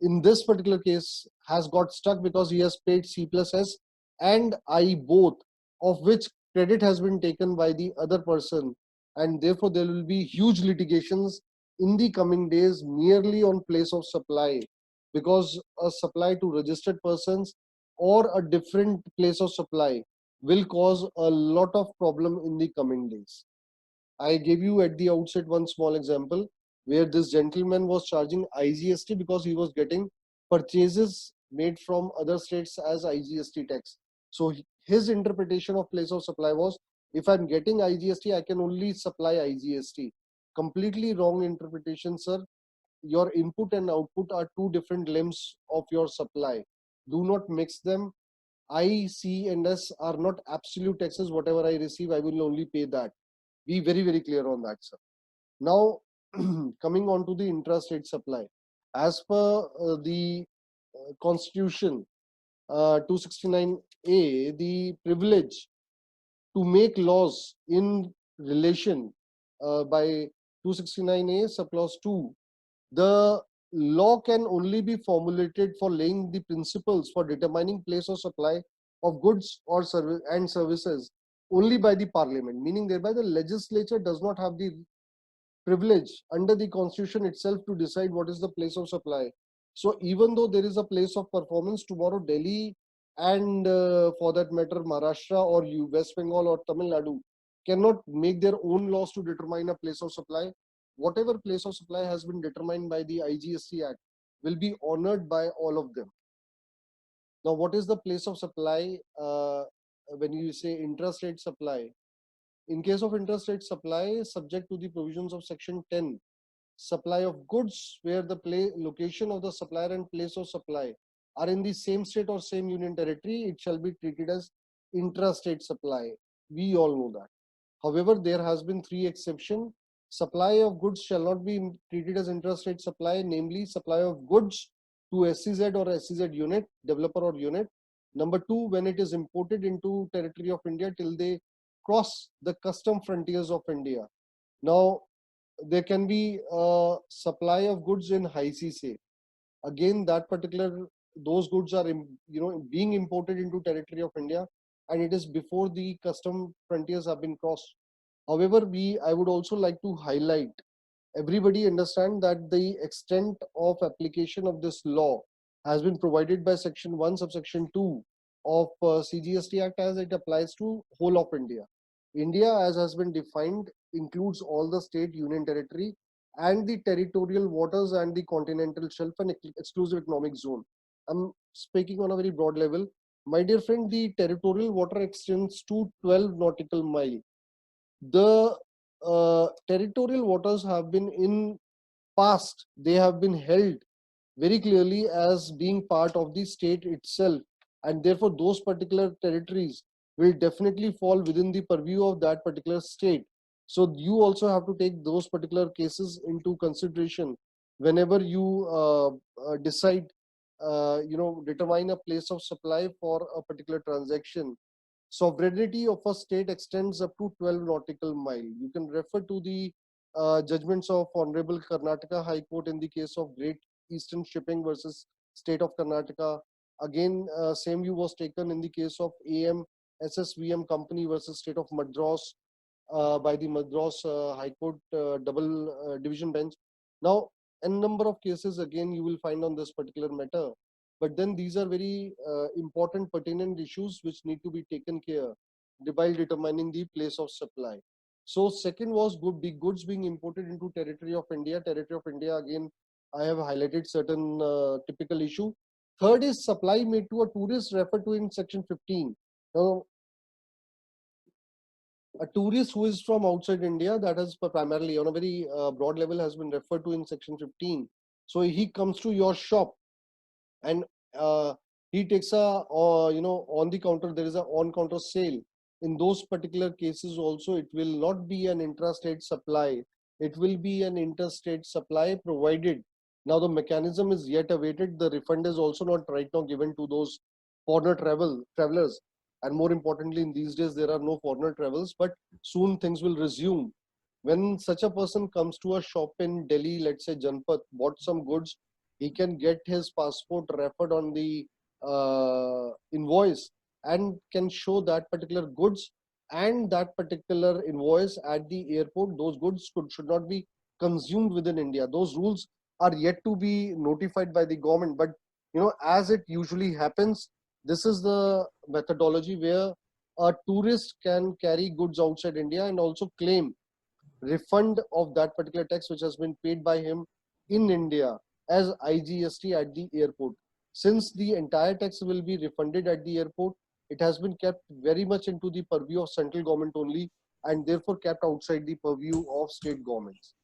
in this particular case has got stuck because he has paid C plus S and I both, of which credit has been taken by the other person, and therefore there will be huge litigations in the coming days merely on place of supply, because a supply to registered persons or a different place of supply will cause a lot of problem in the coming days. I gave you at the outset one small example where this gentleman was charging IGST because he was getting purchases made from other states as IGST tax. So his interpretation of place of supply was, if I'm getting IGST, I can only supply IGST. Completely wrong interpretation, sir. Your input and output are two different limbs of your supply. Do not mix them. I, C and S are not absolute taxes. Whatever I receive, I will only pay that. Be very, very clear on that, sir. Now, coming on to the intrastate supply. As per the Constitution 269A, the privilege to make laws in relation by 269A subclause 2, the law can only be formulated for laying the principles for determining place of supply of goods or services only by the parliament, meaning thereby the legislature does not have the privilege under the constitution itself to decide what is the place of supply. So even though there is a place of performance, tomorrow Delhi and for that matter Maharashtra or West Bengal or Tamil Nadu cannot make their own laws to determine a place of supply. Whatever place of supply has been determined by the IGST Act will be honored by all of them. Now, what is the place of supply when you say intrastate supply? In case of intrastate supply, subject to the provisions of Section 10, supply of goods where the location of the supplier and place of supply are in the same state or same union territory, it shall be treated as intrastate supply. We all know that. However, there has been 3 exceptions. Supply of goods shall not be treated as intrastate supply, namely supply of goods to SEZ or SEZ unit, developer or unit. Number 2, when it is imported into territory of India till they cross the custom frontiers of India. Now, there can be a supply of goods in high seas. Again, those goods are being imported into territory of India, and it is before the custom frontiers have been crossed. However, I would also like to highlight everybody understand that the extent of application of this law has been provided by section 1 subsection 2 of CGST Act as it applies to whole of India. India, as has been defined, includes all the state, union territory, and the territorial waters and the continental shelf and exclusive economic zone. I'm speaking on a very broad level. My dear friend, the territorial water extends to 12 nautical mile. The territorial waters have been in past, they have been held very clearly as being part of the state itself, and therefore those particular territories will definitely fall within the purview of that particular state. So you also have to take those particular cases into consideration whenever you decide, determine a place of supply for a particular transaction. Sovereignty of a state extends up to 12 nautical mile. You can refer to the judgments of Honorable Karnataka High Court in the case of Great Eastern Shipping versus State of Karnataka. Again, same view was taken in the case of AM SSVM Company versus State of Madras by the Madras High Court double division bench. Now, a number of cases again you will find on this particular matter. But then these are very important pertinent issues which need to be taken care while determining the place of supply. So second was the goods being imported into territory of India. Territory of India, again, I have highlighted certain typical issue. Third is supply made to a tourist referred to in section 15. Now, a tourist who is from outside India, that is primarily on a very broad level has been referred to in section 15. So he comes to your shop and he takes a on the counter, there is a on counter sale. In those particular cases also, it will not be an intrastate supply, it will be an interstate supply provided. Now the mechanism is yet awaited. The refund is also not right now given to those foreigner travelers, and more importantly in these days there are no foreigner travels, but soon things will resume. When such a person comes to a shop in Delhi, let's say Janpat, bought some goods, he can get his passport referred on the invoice and can show that particular goods and that particular invoice at the airport. Those goods should not be consumed within India. Those rules are yet to be notified by the government, but as it usually happens, this is the methodology where a tourist can carry goods outside India and also claim refund of that particular tax which has been paid by him in India as IGST at the airport. Since the entire tax will be refunded at the airport, it has been kept very much into the purview of central government only, and therefore kept outside the purview of state governments.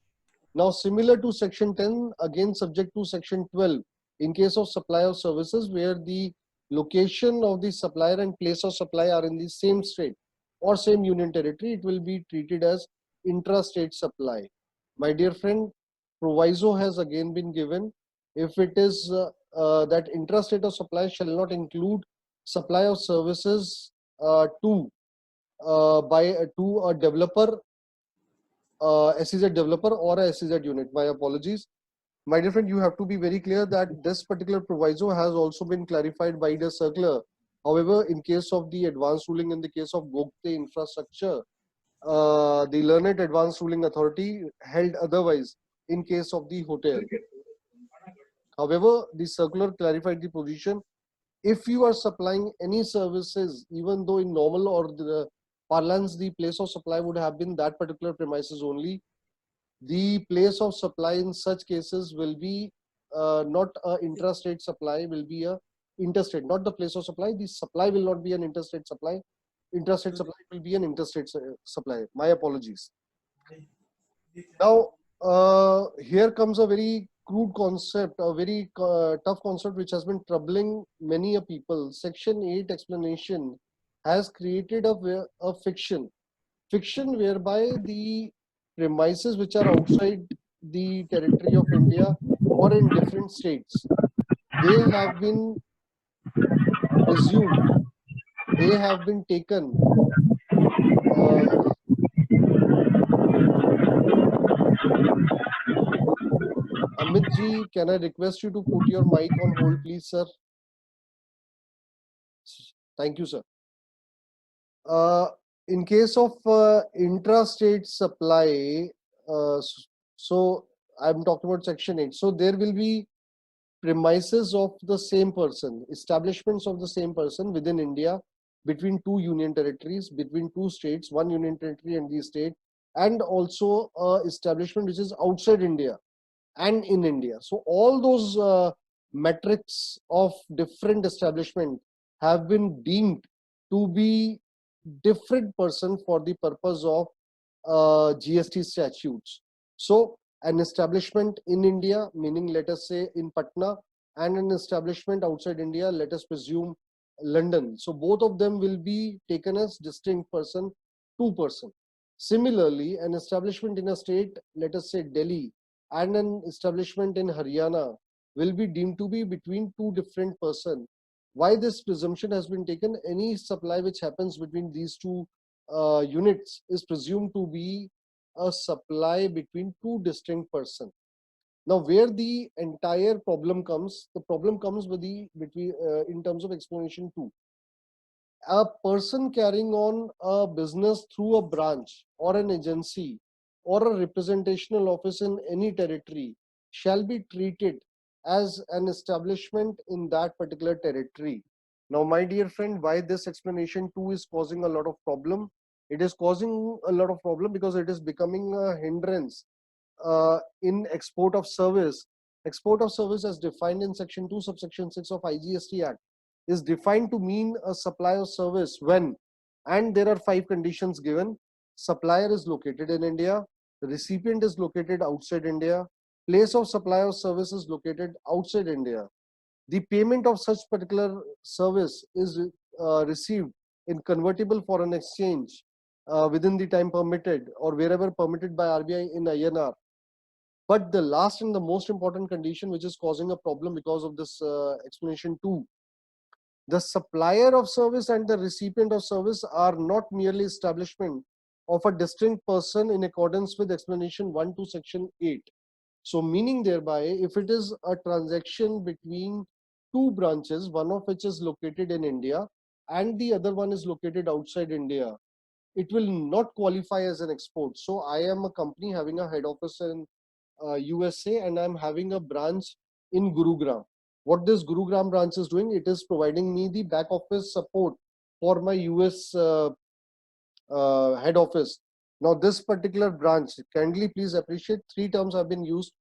Now, similar to section 10, again subject to section 12, in case of supply of services where the location of the supplier and place of supply are in the same state or same union territory, it will be treated as intrastate supply. My dear friend, proviso has again been given. If it is that intrastate of supply shall not include supply of services to a developer, SEZ developer or a SEZ unit. My apologies. My dear friend, you have to be very clear that this particular proviso has also been clarified by the circular. However, in case of the advanced ruling, in the case of Gokte infrastructure, the learned advanced ruling authority held otherwise in case of the hotel. However, the circular clarified the position. If you are supplying any services, even though in normal or the parlance, the place of supply would have been that particular premises only, the place of supply in such cases will be not a intrastate supply, will be a interstate, not the place of supply. The supply will not be an interstate supply. Intrastate supply will be an interstate supply. My apologies. Now, here comes a very crude concept, a very tough concept which has been troubling many a people. Section 8 explanation has created a fiction whereby the premises which are outside the territory of India or in different states, they have been resumed, they have been taken. Amit ji, can I request you to put your mic on hold, please, sir? Thank you, sir. In case of intrastate supply, So I'm talking about section 8. So there will be premises of the same person, establishments of the same person within India, between two union territories, between two states, one union territory and the state, and also establishment which is outside India and in India. So all those metrics of different establishment have been deemed to be different person for the purpose of GST statutes. So an establishment in India, meaning let us say in Patna, and an establishment outside India, let us presume London. So both of them will be taken as distinct person, two person. Similarly, an establishment in a state, let us say Delhi, and an establishment in Haryana will be deemed to be between two different person. Why this presumption has been taken? Any supply which happens between these two units is presumed to be a supply between two distinct person. Now, where the entire problem comes, the problem comes with the between in terms of explanation two. A person carrying on a business through a branch or an agency or a representational office in any territory shall be treated as an establishment in that particular territory. Now, my dear friend, why this explanation 2 is causing a lot of problem? It is causing a lot of problem because it is becoming a hindrance in export of service. Export of service as defined in section 2 subsection 6 of IGST Act is defined to mean a supply of service when, and there are 5 conditions given: supplier is located in India, the recipient is located outside India, place of supply of service is located outside India, the payment of such particular service is received in convertible foreign exchange within the time permitted or wherever permitted by RBI in INR. But the last and the most important condition which is causing a problem because of this explanation 2, the supplier of service and the recipient of service are not merely establishment of a distinct person in accordance with explanation 1 to section 8. So meaning thereby, if it is a transaction between two branches, one of which is located in India and the other one is located outside India, it will not qualify as an export. So I am a company having a head office in USA and I'm having a branch in Gurugram. What this Gurugram branch is doing, it is providing me the back office support for my US head office. Now this particular branch, kindly please appreciate, 3 terms have been used: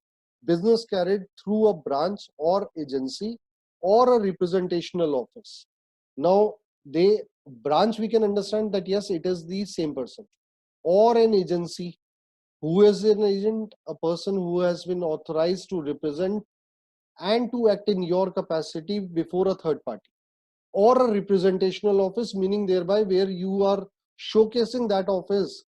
business carried through a branch or agency or a representational office. Now they branch, we can understand that yes, it is the same person, or an agency. Who is an agent? A person who has been authorized to represent and to act in your capacity before a third party, or a representational office, meaning thereby where you are showcasing that office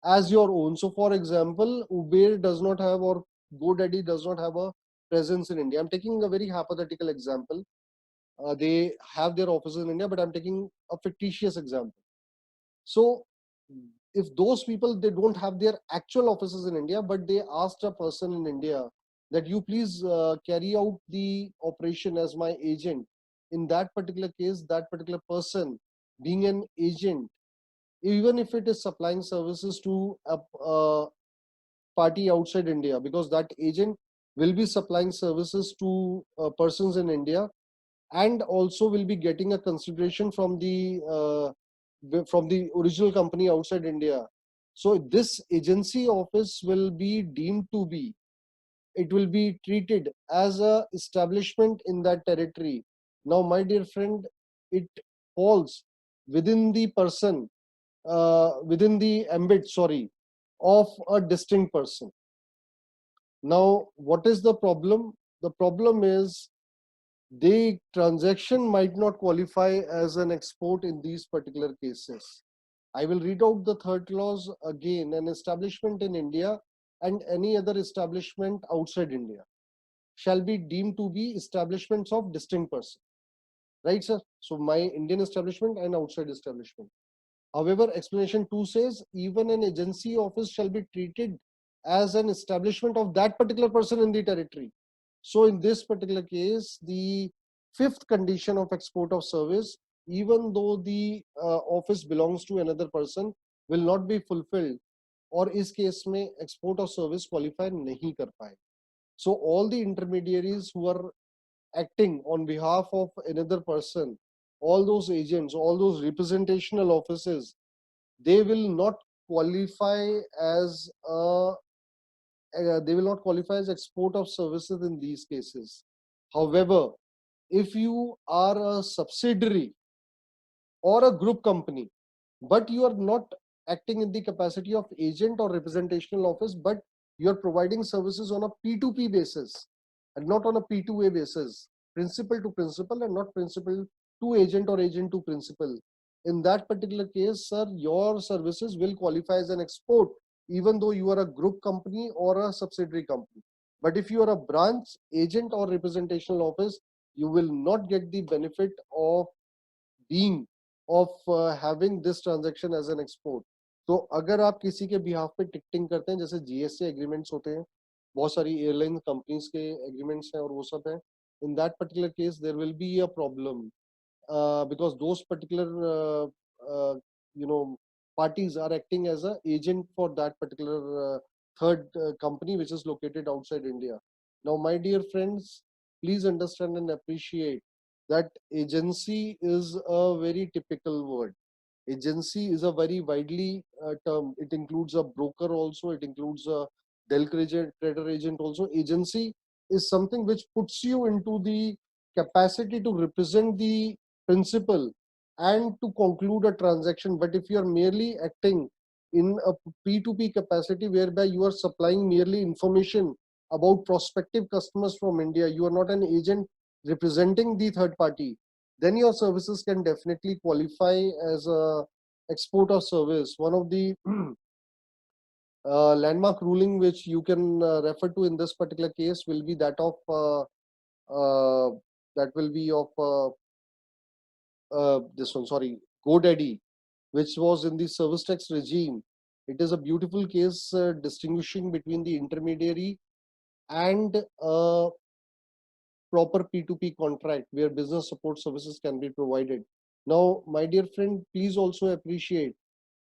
as your own. So for example, Uber does not have, or GoDaddy does not have a presence in India. I'm taking a very hypothetical example. They have their offices in India, but I'm taking a fictitious example. So if those people, they don't have their actual offices in India, but they asked a person in India that you please carry out the operation as my agent. In that particular case, that particular person being an agent, even if it is supplying services to a party outside India, because that agent will be supplying services to persons in India and also will be getting a consideration from the original company outside India. So this agency office will be deemed to be, it will be treated as a establishment in that territory. Now, my dear friend, it falls within the person, within the ambit, sorry, of a distinct person. Now, what is the problem? The problem is the transaction might not qualify as an export in these particular cases. I will read out the third clause again: an establishment in India and any other establishment outside India shall be deemed to be establishments of distinct person. Right, sir? So my Indian establishment and outside establishment. However, explanation 2 says even an agency office shall be treated as an establishment of that particular person in the territory. So in this particular case, the fifth condition of export of service, even though the office belongs to another person, will not be fulfilled और इस case में export of service qualify नहीं कर पाए. So all the intermediaries who are acting on behalf of another person, all those agents, all those representational offices, they will not qualify as they will not qualify as export of services in these cases. However, if you are a subsidiary or a group company, but you are not acting in the capacity of agent or representational office, but you are providing services on a P2P basis and not on a P2A basis, principal to principal and not principal to agent or agent to principal. In that particular case, sir, your services will qualify as an export, even though you are a group company or a subsidiary company. But if you are a branch, agent or representational office, you will not get the benefit of being of having this transaction as an export. तो अगर आप किसी के behalf पे ticketing करते हैं, जैसे GST agreements होते हैं, बहुत सारी एयरलाइन कंपनीज के एग्रीमेंट्स हैं और वो सब हैं, in that particular case there will be a problem because those particular you know parties are acting as a agent for that particular third company which is located outside India. Now my dear friends, please understand and appreciate that agency is a very typical word. Agency is a very widely term. It includes a broker also, it includes a trader agent also. Agency is something which puts you into the capacity to represent the principal and to conclude a transaction. But if you are merely acting in a P2P capacity whereby you are supplying merely information about prospective customers from India, you are not an agent representing the third party, then your services can definitely qualify as a export of service. One of the landmark ruling which you can refer to in this particular case will be that of this one, sorry, GoDaddy, which was in the service tax regime. It is a beautiful case distinguishing between the intermediary and proper P2P contract where business support services can be provided. Now, my dear friend, please also appreciate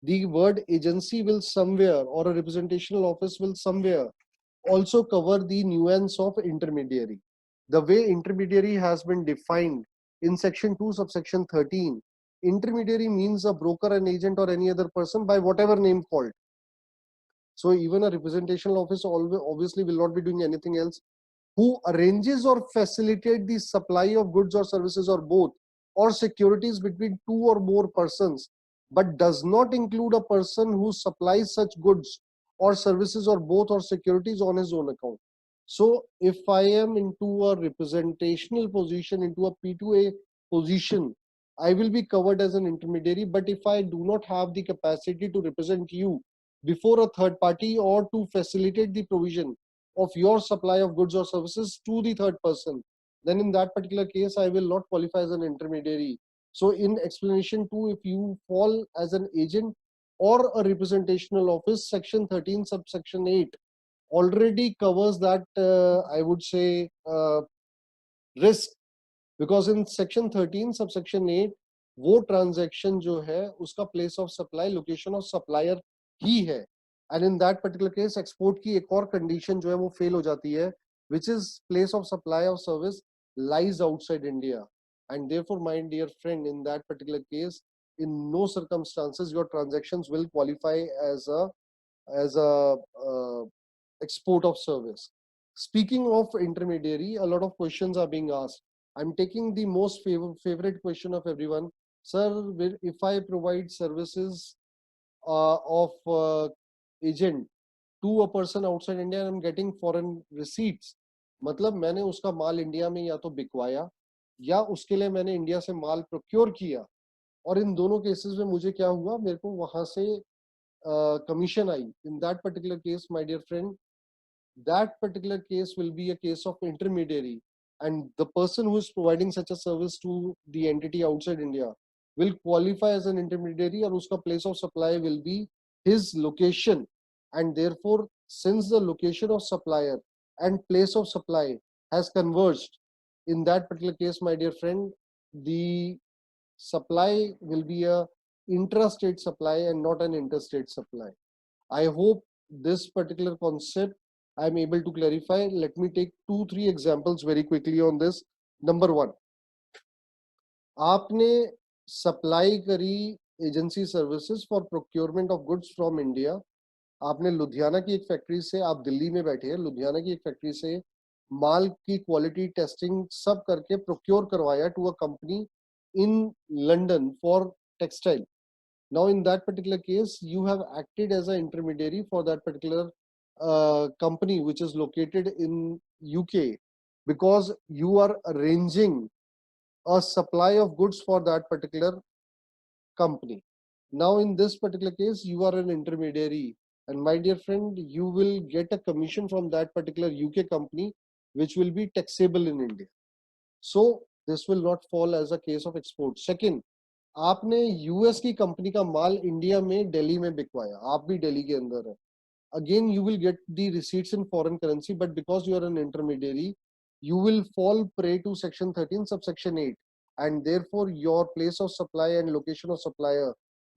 the word agency will somewhere or a representational office will somewhere also cover the nuance of intermediary. The way intermediary has been defined in section 2 subsection 13, intermediary means a broker, an agent or any other person by whatever name called. So even a representational office obviously will not be doing anything else, who arranges or facilitate the supply of goods or services or both, or securities between two or more persons, but does not include a person who supplies such goods or services or both or securities on his own account. So if I am into a representational position, into a P2A position, I will be covered as an intermediary. But if I do not have the capacity to represent you before a third party or to facilitate the provision of your supply of goods or services to the third person, then in that particular case, I will not qualify as an intermediary. So in explanation 2, if you fall as an agent or a representational office, section 13 subsection 8 already covers that, I would say, risk, because in section 13 subsection 8 वो transaction जो है उसका place of supply, location of supplier ही है, and in that particular case export की एक और condition जो है वो fail हो जाती है, which is place of supply of service lies outside India, and therefore my dear friend, in that particular case, in no circumstances your transactions will qualify as a export of service. Speaking of intermediary, a lot of questions are being asked. I'm taking the most favorite question of everyone. Sir, if I provide services of agent to a person outside India and I'm getting foreign receipts, मतलब मैंने उसका माल India में या तो बिकवाया या उसके लिए मैंने इंडिया से माल प्रोक्योर किया, और इन दोनों केसेस में मुझे क्या हुआ, मेरे को वहां से commission I. In that particular case, my dear friend, that particular case will be a case of intermediary, and the person who is providing such a service to the entity outside India will qualify as an intermediary, or uska place of supply will be his location, and therefore since the location of supplier and place of supply has converged, in that particular case, my dear friend, the supply will be a intrastate supply and not an interstate supply. I hope this particular concept I am able to clarify. Let me take 2-3 examples very quickly on this. Number one, आपने supply करी agency services for procurement of goods from India. आपने लुधियाना की एक factory से, आप दिल्ली में बैठे हैं, लुधियाना की एक फैक्ट्री से माल की क्वालिटी टेस्टिंग सब करके प्रोक्योर करवाया to a company in London for textile. Now, in that particular case, you have acted as an intermediary for that particular company which is located in UK, because you are arranging a supply of goods for that particular company. Now, in this particular case, you are an intermediary, and my dear friend, you will get a commission from that particular UK company, which will be taxable in India. So this will not fall as a case of export. Second, आपने US की company का माल India में दिल्ली में बिकवाया, आप भी दिल्ली के अंदर है. Again, you will get the receipts in foreign currency, but because you are an intermediary, you will fall prey to section 13 subsection 8, and therefore your place of supply and location of supplier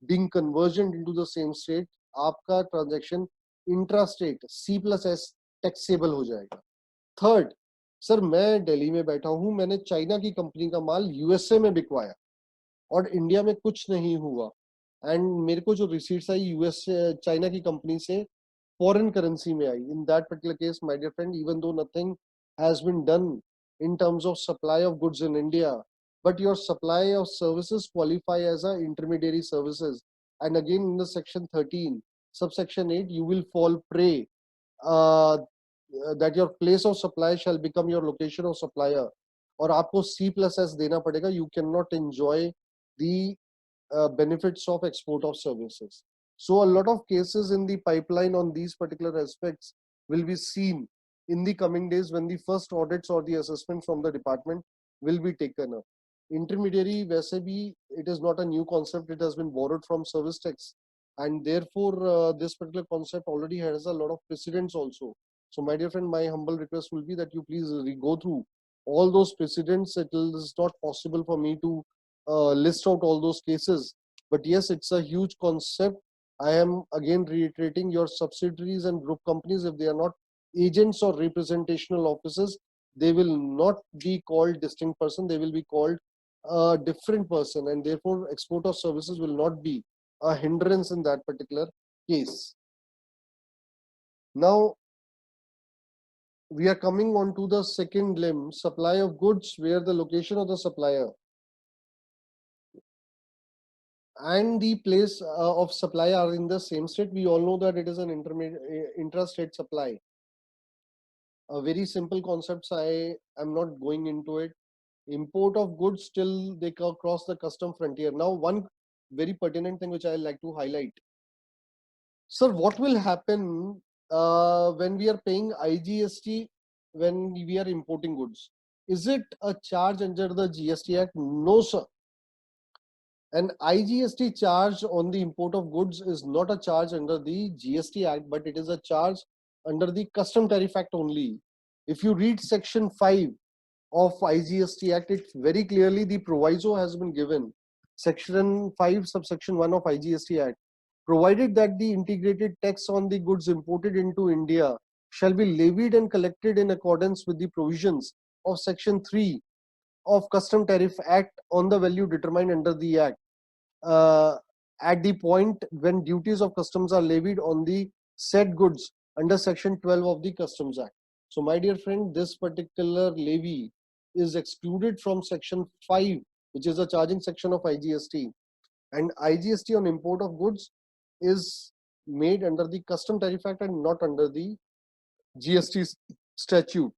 being convergent into the same state, आपका transaction intrastate C+S taxable हो जाएगा. Third, sir मैं दिल्ली में बैठा हूं, मैंने China की company का माल यूएसए में बिकवाया और इंडिया में कुछ नहीं हुआ, एंड मेरे को जो रिसीट्स आई यूएस चाइना की कंपनी से फॉरेन करेंसी में आई. In that particular case my dear friend, even though nothing has been done in terms of supply of goods in India, but your supply of services qualify as a intermediary services, and again in the section 13 subsection 8 you will fall prey uh, that your place of supply shall become your location of supplier, और आपको C+S देना पड़ेगा. You cannot enjoy the benefits of export of services. So a lot of cases in the pipeline on these particular aspects will be seen in the coming days when the first audits or the assessment from the department will be taken up. Intermediary वैसे भी it is not a new concept, it has been borrowed from service tax, and therefore this particular concept already has a lot of precedents also. So my dear friend, my humble request will be that you please go through all those precedents. It is not possible for me to list out all those cases, but yes, it's a huge concept. I am again reiterating, your subsidiaries and group companies, if they are not agents or representational offices, they will not be called distinct person, they will be called a different person, and therefore export of services will not be a hindrance in that particular case. Now we are coming on to the second limb, supply of goods, where the location of the supplier and the place of supply are in the same state. We all know that it is an intrastate supply. A very simple concepts, I am not going into it. Import of goods till they cross the custom frontier. Now, one very pertinent thing which I like to highlight. Sir, what will happen when we are paying IGST when we are importing goods? Is it a charge under the GST Act? No, sir. An IGST charge on the import of goods is not a charge under the GST Act, but it is a charge under the Custom Tariff Act only. If you read section 5 of IGST Act, it very clearly the proviso has been given. Section 5 subsection 1 of IGST Act, provided that the integrated tax on the goods imported into India shall be levied and collected in accordance with the provisions of section 3 of Custom Tariff Act on the value determined under the Act, at the point when duties of customs are levied on the said goods under section 12 of the Customs Act. So my dear friend, this particular levy is excluded from section 5, which is the charging section of IGST, and IGST on import of goods is made under the Custom Tariff Act and not under the GST statute.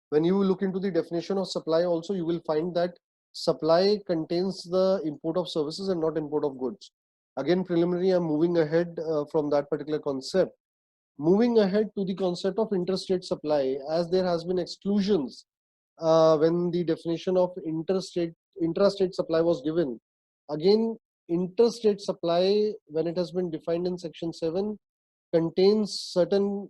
When you look into the definition of supply also, you will find that supply contains the import of services and not import of goods. Again, preliminary, I'm moving ahead from that particular concept. Moving ahead to the concept of interstate supply, as there has been exclusions when the definition of intrastate supply was given. Again, interstate supply, when it has been defined in section 7, contains certain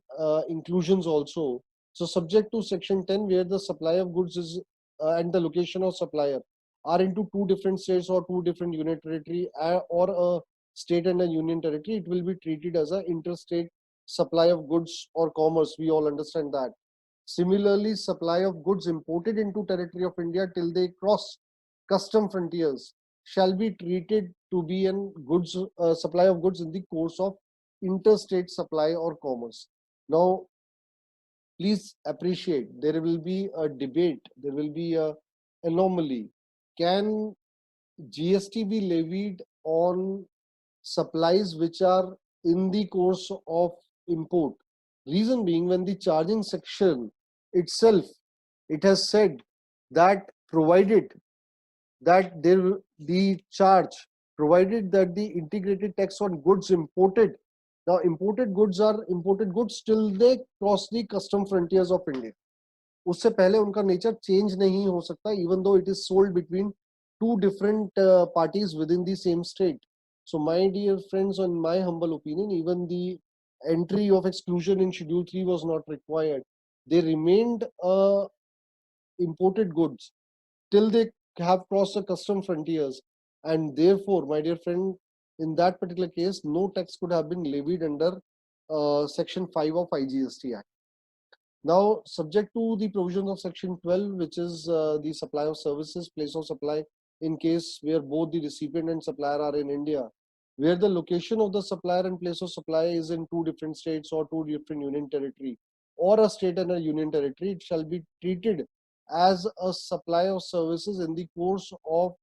inclusions also. So subject to section 10, where the supply of goods is and the location of supplier are into two different states or two different union territory or a state and a union territory, it will be treated as an interstate supply of goods or commerce. We all understand that. Similarly, supply of goods imported into territory of India till they cross custom frontiers shall be treated to be an goods supply of goods in the course of interstate supply or commerce. Now, please appreciate, there will be a debate, there will be a anomaly. Can GST be levied on supplies which are in the course of import? Reason being, when the charging section itself, it has said that provided that the charge, provided that the integrated tax on goods imported, now imported goods are imported goods till they cross the custom frontiers of India. उससे पहले उनका nature change नहीं हो सकता, even though it is sold between two different parties within the same state. So my dear friends, in my humble opinion, even the entry of exclusion in Schedule 3 was not required. They remained imported goods till they have crossed the custom frontiers, and therefore, my dear friend, in that particular case, no tax could have been levied under Section 5 of IGST Act. Now, subject to the provisions of Section 12, which is the supply of services, place of supply, in case where both the recipient and supplier are in India, where the location of the supplier and place of supply is in two different states or two different union territory, or a state and a union territory, it shall be treated as a supply of services in the course of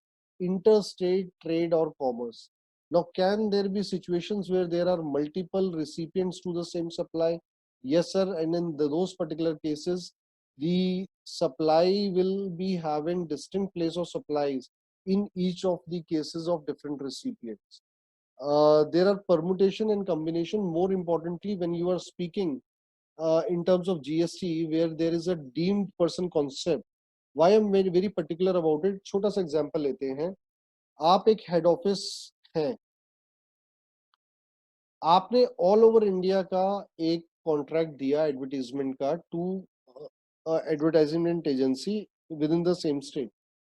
interstate trade or commerce. Now, can there be situations where there are multiple recipients to the same supply? Yes, sir. And in those particular cases, the supply will be having distinct place of supplies in each of the cases of different recipients. There are permutation and combination. More importantly, when you are speaking in terms of GST, where there is a deemed person concept, why I'm very particular about it. छोटा सा example लेते हैं. आप एक head office हैं, आपने all over India का एक contract दिया advertisement का to advertisement agency within the same state.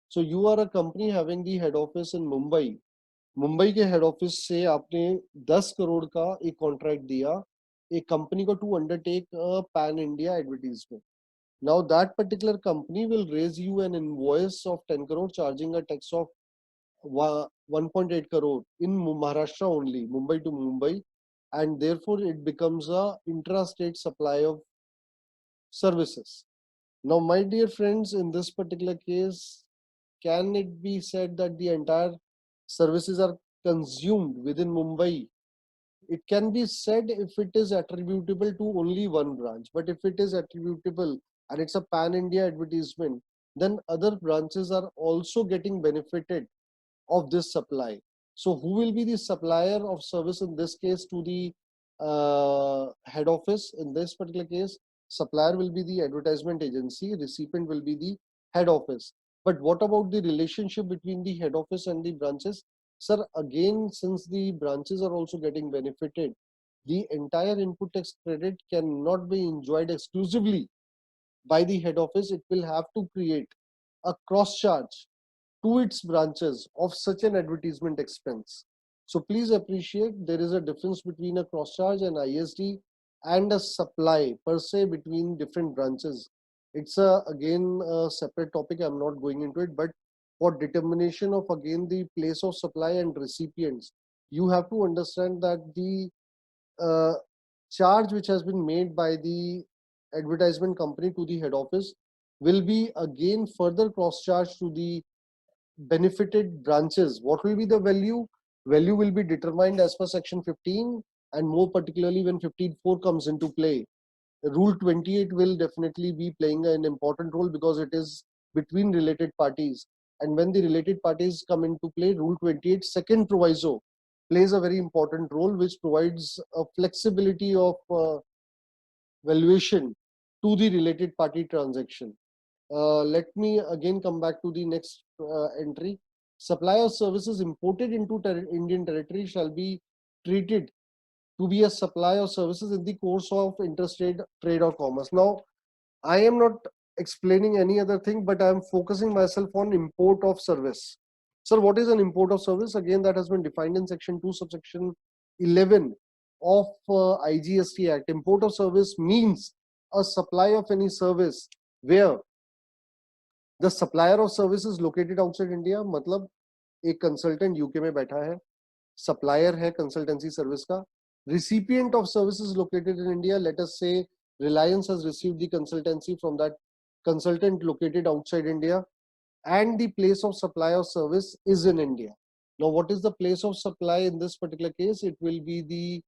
So you are a company having the head office in Mumbai. Mumbai के हेड ऑफिस से आपने 10 करोड़ का एक कॉन्ट्रैक्ट दिया एक कंपनी को to undertake pan India advertisement. Now that particular company will raise you an invoice of 10 crore charging a tax of 1.8 crore in Maharashtra only, Mumbai to Mumbai, and therefore it becomes a intrastate supply of services. Now, my dear friends, in this particular case, can it be said that the entire services are consumed within Mumbai? It can be said if it is attributable to only one branch, but if it is attributable and it's a pan-India advertisement, then other branches are also getting benefited of this supply. So who will be the supplier of service in this case to the head office? In this particular case, supplier will be the advertisement agency, recipient will be the head office. But what about the relationship between the head office and the branches? Sir, again, since the branches are also getting benefited, the entire input tax credit cannot be enjoyed exclusively by the head office. It will have to create a cross charge to its branches of such an advertisement expense. So please appreciate there is a difference between a cross charge and ISD and a supply per se between different branches. It's again a separate topic. I'm not going into it, but for determination of again the place of supply and recipients, you have to understand that the charge which has been made by the advertisement company to the head office will be again further cross charged to the benefited branches. What will be the value? Value will be determined as per section 15, and more particularly when 15.4 comes into play. Rule 28 will definitely be playing an important role because it is between related parties. And when the related parties come into play, Rule 28 second proviso plays a very important role, which provides a flexibility of valuation to the related party transaction. Let me again come back to the next entry. Supply of services imported into Indian territory shall be treated to be a supply of services in the course of interstate trade or commerce. Now, I am not explaining any other thing, but I am focusing myself on import of service. Sir, what is an import of service? Again, that has been defined in section 2, subsection 11 of IGST Act. Import of service means a supply of any service where the supplier of service is located outside India. मतलब एक consultant UK में बैठा है, supplier है consultancy service का, recipient of service is located in India. Let us say Reliance has received the consultancy from that consultant located outside India, and the place of supply of service is in India. Now, what is the place of supply in this particular case? It will be the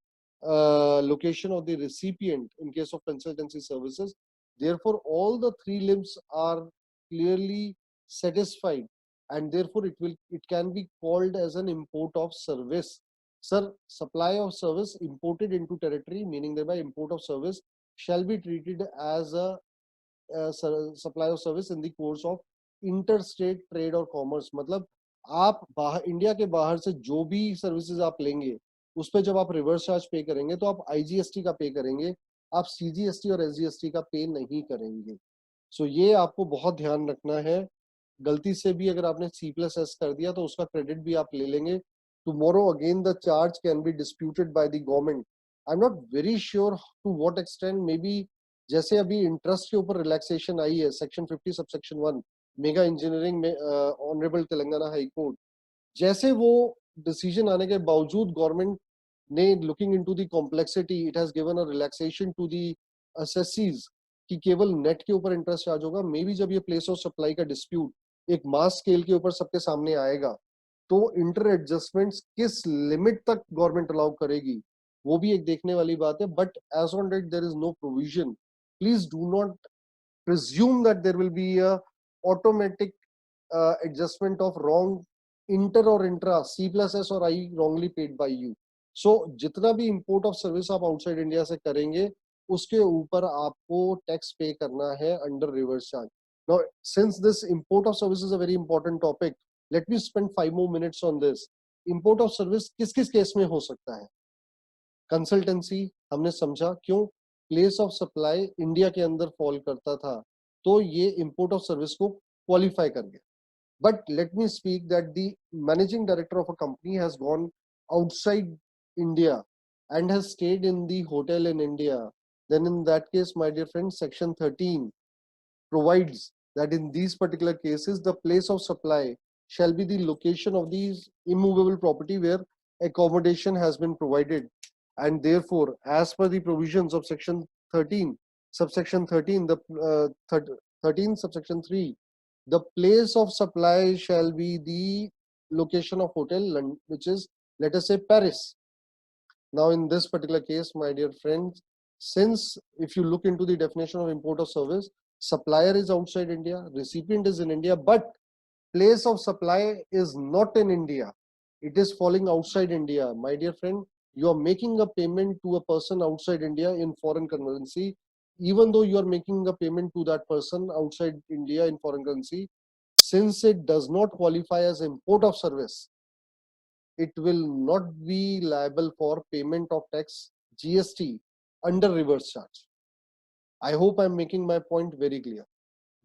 location of the recipient in case of consultancy services. Therefore, all the three limbs are clearly satisfied, and therefore it can be called as an import of service. Sir, supply of service imported into territory, meaning thereby import of service, shall be treated as a supply of service in the course of interstate trade और commerce. मतलब आप बाहर India के बाहर से जो भी services आप लेंगे उस पे जब आप रिवर्स चार्ज पे करेंगे तो आप आईजीएसटी का पे करेंगे, आप सीजीएसटी और एसजीएसटी का पे नहीं करेंगे. सो ये आपको बहुत ध्यान रखना है. गलती से भी अगर आपने C+S कर दिया तो उसका क्रेडिट भी आप ले लेंगे. Tomorrow again the charge can be disputed by the government. I'm not very sure to what extent. Maybe जैसे अभी इंटरेस्ट के ऊपर रिलैक्सेशन आई है सेक्शन 50 सबसेक्शन 1 मेगा इंजीनियरिंग में ऑनरेबल तेलंगाना हाई कोर्ट, जैसे वो डिसीजन आने के बावजूद गवर्नमेंट ने looking into the complexity it has given a relaxation to the assessees कि केवल नेट के ऊपर इंटरेस्ट चार्ज होगा. मे बी जब ये प्लेस ऑफ सप्लाई का डिस्प्यूट एक मास स्केल के ऊपर सबके सामने आएगा तो इंटर एडजस्टमेंट्स किस लिमिट तक गवर्नमेंट अलाउ करेगी वो भी एक देखने वाली बात है. But as on date there is no provision. Please do not presume that there will be a automatic adjustment of wrong inter or intra C+S or I wrongly paid by you. So जितना भी import of service आप outside India से करेंगे उसके ऊपर आपको tax pay करना है under reverse charge. Now since this import of service is a very important topic, let me spend 5 more minutes on this. Import of service किस किस केस में हो सकता है? कंसल्टेंसी हमने समझा क्यों, प्लेस ऑफ सप्लाई इंडिया के अंदर फॉल करता था तो ये इंपोर्ट ऑफ सर्विस को क्वालिफाई कर गया. But let me speak that the managing director of a company has gone outside India and has stayed in the hotel in India, then in that case, my dear friends, section 13 provides that in these particular cases, the place of supply shall be the location of these immovable property where accommodation has been provided. And therefore, as per the provisions of section 13, subsection 13, the 13 subsection 3, the place of supply shall be the location of hotel, which is, let us say, Paris. Now, in this particular case, my dear friends, since if you look into the definition of import of service, supplier is outside India, recipient is in India, but place of supply is not in India. It is falling outside India. My dear friend, you are making a payment to a person outside India in foreign currency. Even though you are making a payment to that person outside India in foreign currency, since it does not qualify as import of service, it will not be liable for payment of tax GST under reverse charge. I hope I am making my point very clear.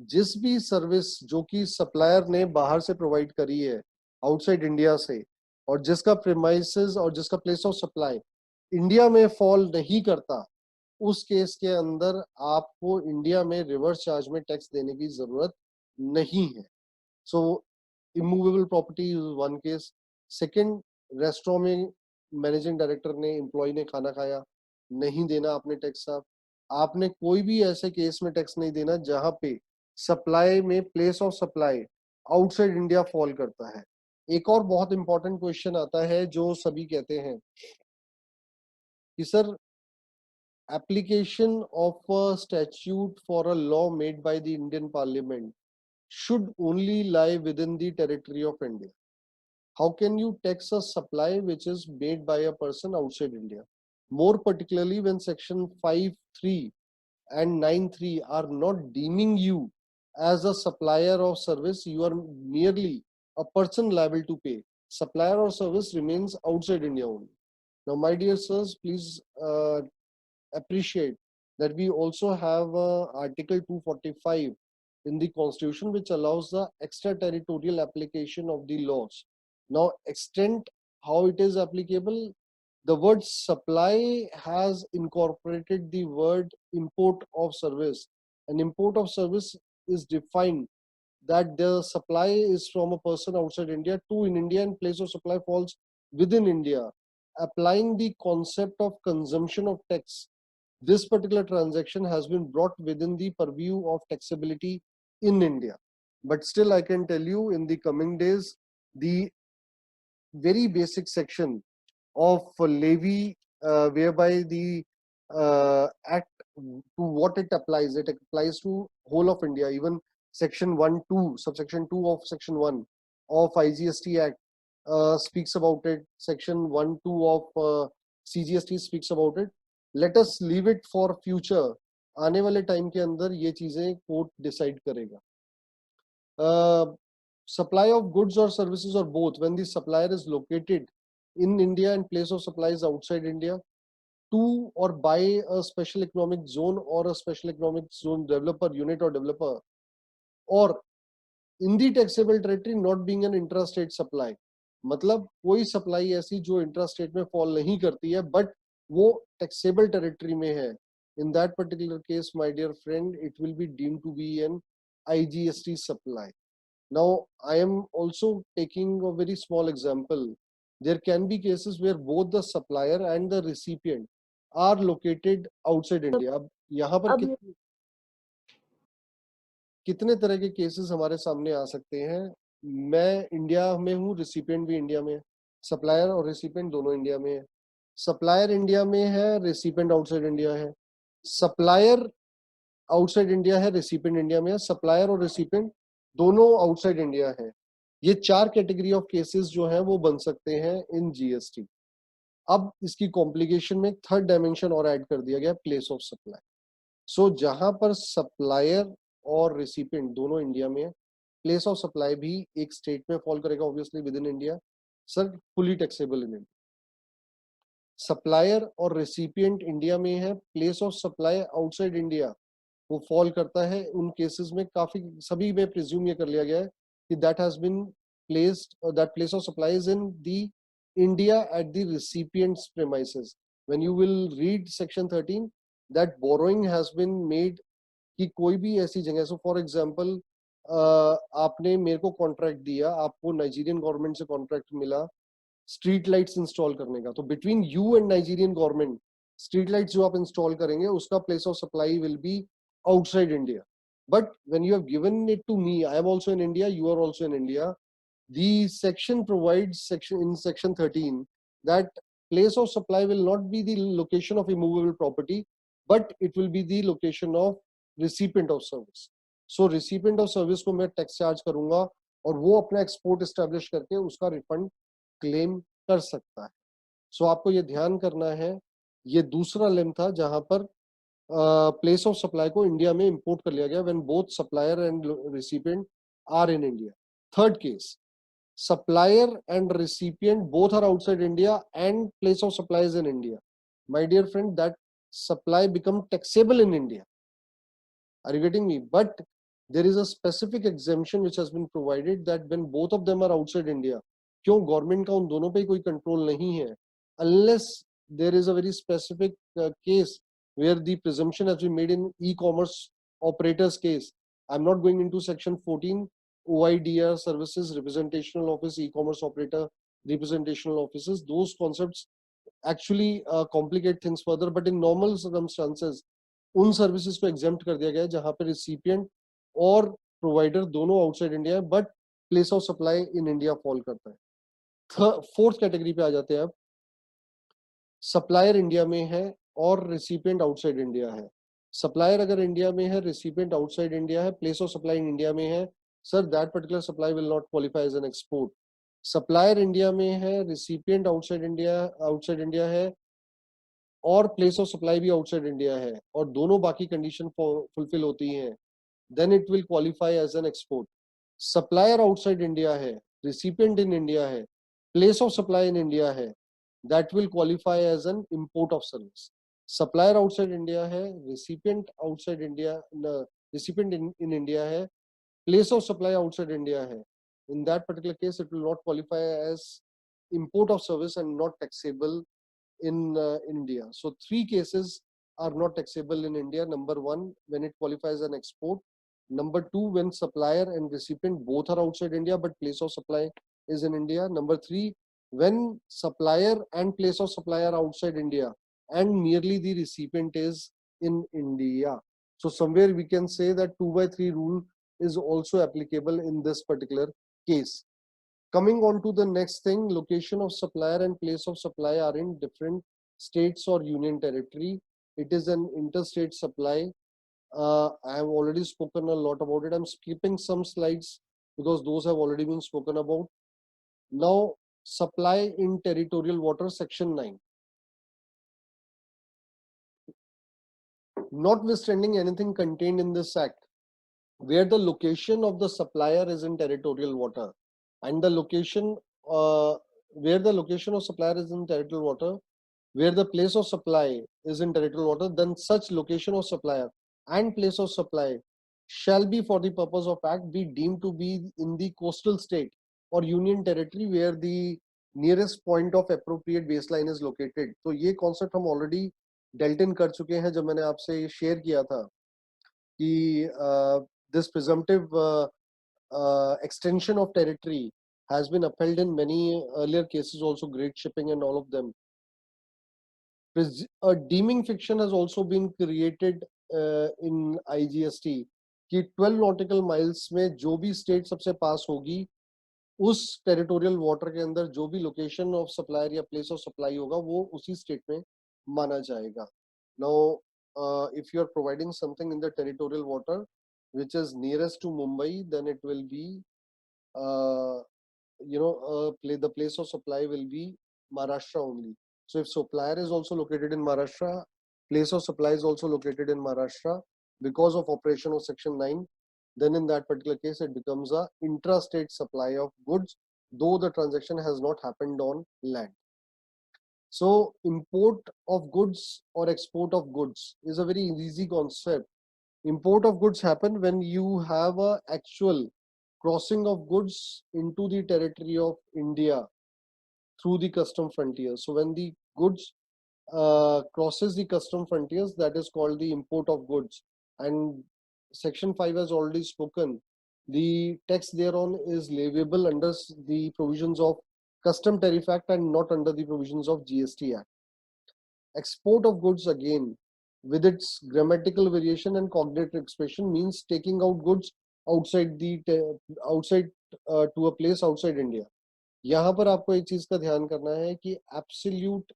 जिस भी service जो कि supplier ने बाहर से provide करी है outside India से और जिसका प्रीमाइसेस और जिसका प्लेस ऑफ सप्लाई इंडिया में फॉल नहीं करता, उस केस के अंदर आपको इंडिया में रिवर्स चार्ज में टैक्स देने की जरूरत नहीं है. So immovable property is one case. Second, restaurant में मैनेजिंग डायरेक्टर ने एम्प्लॉय ने खाना खाया, नहीं देना आपने टैक्स. साहब आपने कोई भी ऐसे केस में टैक्स नहीं देना जहां पे सप्लाई में place of supply outside India fall करता है. एक और बहुत इंपॉर्टेंट क्वेश्चन आता है जो सभी कहते हैं कि sir application of a statute for a law made by the Indian Parliament should only lie within the territory of India. How can you tax a supply which is made by a person outside India? More particularly when section 5.3 and 9.3 are not deeming you as a supplier of service, you are merely a person liable to pay. Supplier of service remains outside India only. Now, my dear sirs, please appreciate that we also have Article 245 in the constitution which allows the extraterritorial application of the laws. Now, extent how it is applicable, the word supply has incorporated the word import of service. And import of service is defined that the supply is from a person outside India to in India, and place of supply falls within India. Applying the concept of consumption of tax, this particular transaction has been brought within the purview of taxability in India. But still, I can tell you in the coming days, the very basic section of levy, whereby the act to what it applies to whole of India. Even section 1(2), subsection 2 of section 1 of IGST Act speaks about it. Section 1(2) of CGST speaks about it. Let us leave it for future. आने वाले time के अंदर ये चीजें court decide करेगा. Supply of goods or services or both, when the supplier is located in India and place of supply is outside India, to or by a special economic zone or a special economic zone developer, unit or developer, or in the taxable territory not being an intrastate supply. मतलब कोई supply ऐसी जो intrastate में fall नहीं करती है but वो taxable territory में है. In that particular case, my dear friend, it will be deemed to be an IGST supply. Now, I am also taking a very small example. There can be cases where both the supplier and the recipient are located outside India. अब यहाँ पर कितने तरह के cases हमारे सामने आ सकते हैं. मैं इंडिया में हूँ, रिसिपिएंट भी इंडिया में है, सप्लायर और रिसिपिएंट दोनों इंडिया में है. सप्लायर इंडिया में है, रिसिपिएंट आउटसाइड इंडिया है. सप्लायर आउटसाइड इंडिया है, रिसिपिएंट इंडिया में है. सप्लायर और रिसिपिएंट दोनों आउटसाइड इंडिया है. ये 4 कैटेगरी ऑफ केसेस जो हैं वो बन सकते हैं इन जीएसटी. अब इसकी कॉम्प्लिकेशन में थर्ड डायमेंशन और ऐड कर दिया गया, प्लेस ऑफ सप्लाई. सो जहां पर सप्लायर और रिसिपिएंट दोनों इंडिया में है, प्लेस ऑफ सप्लाई भी एक स्टेट में फॉल करेगा, obviously with in India. Sir, fully taxable in India. Supplier और रिसिपिएंट इंडिया में है, place of supply outside India वो फॉल करता है. उन केसेस में काफी सभी में प्रिज्यूम ये कर लिया गया है कि that has been placed, that place of supply is in the India at the recipient's premises. When you will read section 13, that borrowing has been made कि कोई भी ऐसी जगह, सो फॉर एग्जांपल आपने मेरे को कॉन्ट्रैक्ट दिया, आपको नाइजीरियन गवर्नमेंट से कॉन्ट्रैक्ट मिला स्ट्रीट लाइट्स इंस्टॉल करने का, तो between you and Nigerian government street lights जो आप इंस्टॉल करेंगे उसका place of supply will be outside India. But when you have given it to me, I am also in India, you are also in India. The section provides in section 13 that place of supply will not be the location of immovable property, but it will be the location of recipient of service. So recipient of service को मैं tax charge करूंगा और वो अपना export establish करके उसका refund claim कर सकता है. सो आपको ये ध्यान करना है. ये दूसरा लेम था जहां पर प्लेस ऑफ सप्लाई को इंडिया में इंपोर्ट कर लिया गया when both supplier and recipient are in India. Third case, supplier and recipient both are outside India and place of supply is in India. My dear friend, that supply become taxable in India. Are you getting me? But there is a specific exemption which has been provided that when both of them are outside India, क्यों government का उन दोनों पे कोई control नहीं है, unless there is a very specific case where the presumption has been made in e-commerce operators case. I'm not going into section 14 OIDR services, representational office, e-commerce operator, representational offices. Those concepts actually complicate things further, but in normal circumstances उन services को exempt कर दिया गया है जहां पे recipient और provider दोनों outside India है, but place of supply in India fall करता है. फोर्थ कैटेगरी पे आ जाते हैं. अब सप्लायर इंडिया में है और रिसिपिएंट आउटसाइड इंडिया है. सप्लायर अगर इंडिया में है, रिसिपिएंट आउटसाइड इंडिया है, place of supply in India में है, sir that particular supply will not qualify as an export. Supplier India में है, रिसिपिएंट आउटसाइड इंडिया है और प्लेस ऑफ सप्लाई भी आउटसाइड इंडिया है और दोनों बाकी कंडीशन फुलफिल होती हैं, then it will qualify as an export. Supplier outside India है, रिसिपिएंट इन इंडिया है, place of supply in India है, that will qualify as an import of service. Supplier outside India है, recipient outside India, recipient in India hai, place of supply outside India hai, in that particular case it will not qualify as import of service and not taxable in India. So 3 cases are not taxable in India. Number 1, when it qualifies an export. Number 2, when supplier and recipient both are outside India but place of supply is in India. Number 3, when supplier and place of supply are outside India and merely the recipient is in India. So somewhere we can say that 2/3 rule is also applicable in this particular case. Coming on to the next thing, location of supplier and place of supply are in different states or union territory. It is an interstate supply. I have already spoken a lot about it. I'm skipping some slides because those have already been spoken about. Now, supply in territorial water, section 9. Notwithstanding anything contained in this act, where the location of the supplier is in territorial water and the location where the location of supplier is in territorial water, where the place of supply is in territorial water, then such location of supplier and place of supply shall be for the purpose of act be deemed to be in the coastal state or union territory where the nearest point of appropriate baseline is located. तो ये concept हम already dealt in कर चुके हैं जब मैंने आपसे share किया था कि this presumptive extension of territory has been upheld in many earlier cases also, great shipping and all of them. A deeming fiction has also been created in IGST कि 12 nautical miles में जो भी state सबसे पास होगी उस territorial water के अंदर जो भी location of supplier या place of supply होगा वो उसी state में माना जाएगा. Now if you are providing something in the territorial water which is nearest to Mumbai, then it will be the place of supply will be Maharashtra only. So if supplier is also located in Maharashtra, place of supply is also located in Maharashtra because of operation of section 9, then in that particular case it becomes a intrastate supply of goods, though the transaction has not happened on land. So import of goods or export of goods is a very easy concept. Import of goods happen when you have a actual crossing of goods into the territory of India through the custom frontiers. So when the goods crosses the custom frontiers, that is called the import of goods. And section 5 has already spoken. The tax thereon is leviable under the provisions of Custom Tariff Act and not under the provisions of GST Act. Export of goods, again, with its grammatical variation and cognate expression, means taking out goods outside to a place outside India. यहाँ पर आपको एक चीज का ध्यान करना है कि एब्सोल्यूट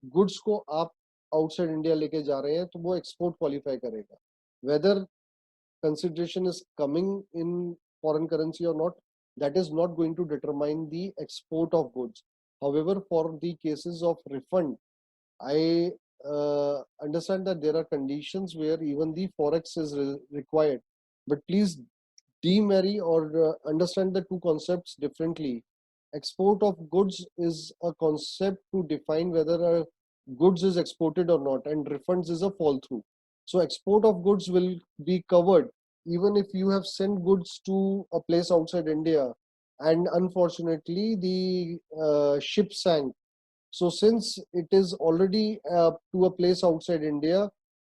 गुड्स को आप आउटसाइड इंडिया लेके जा रहे हैं तो वो एक्सपोर्ट क्वालिफाई करेगा. Whether consideration is coming in foreign currency or not, that is not going to determine the export of goods. However, for the cases of refund, I understand that there are conditions where even the forex is required, but please demarry or understand the two concepts differently. Export of goods is a concept to define whether a goods is exported or not, and refunds is a fall through. So export of goods will be covered even if you have sent goods to a place outside India and unfortunately the ship sank. So since it is already to a place outside India,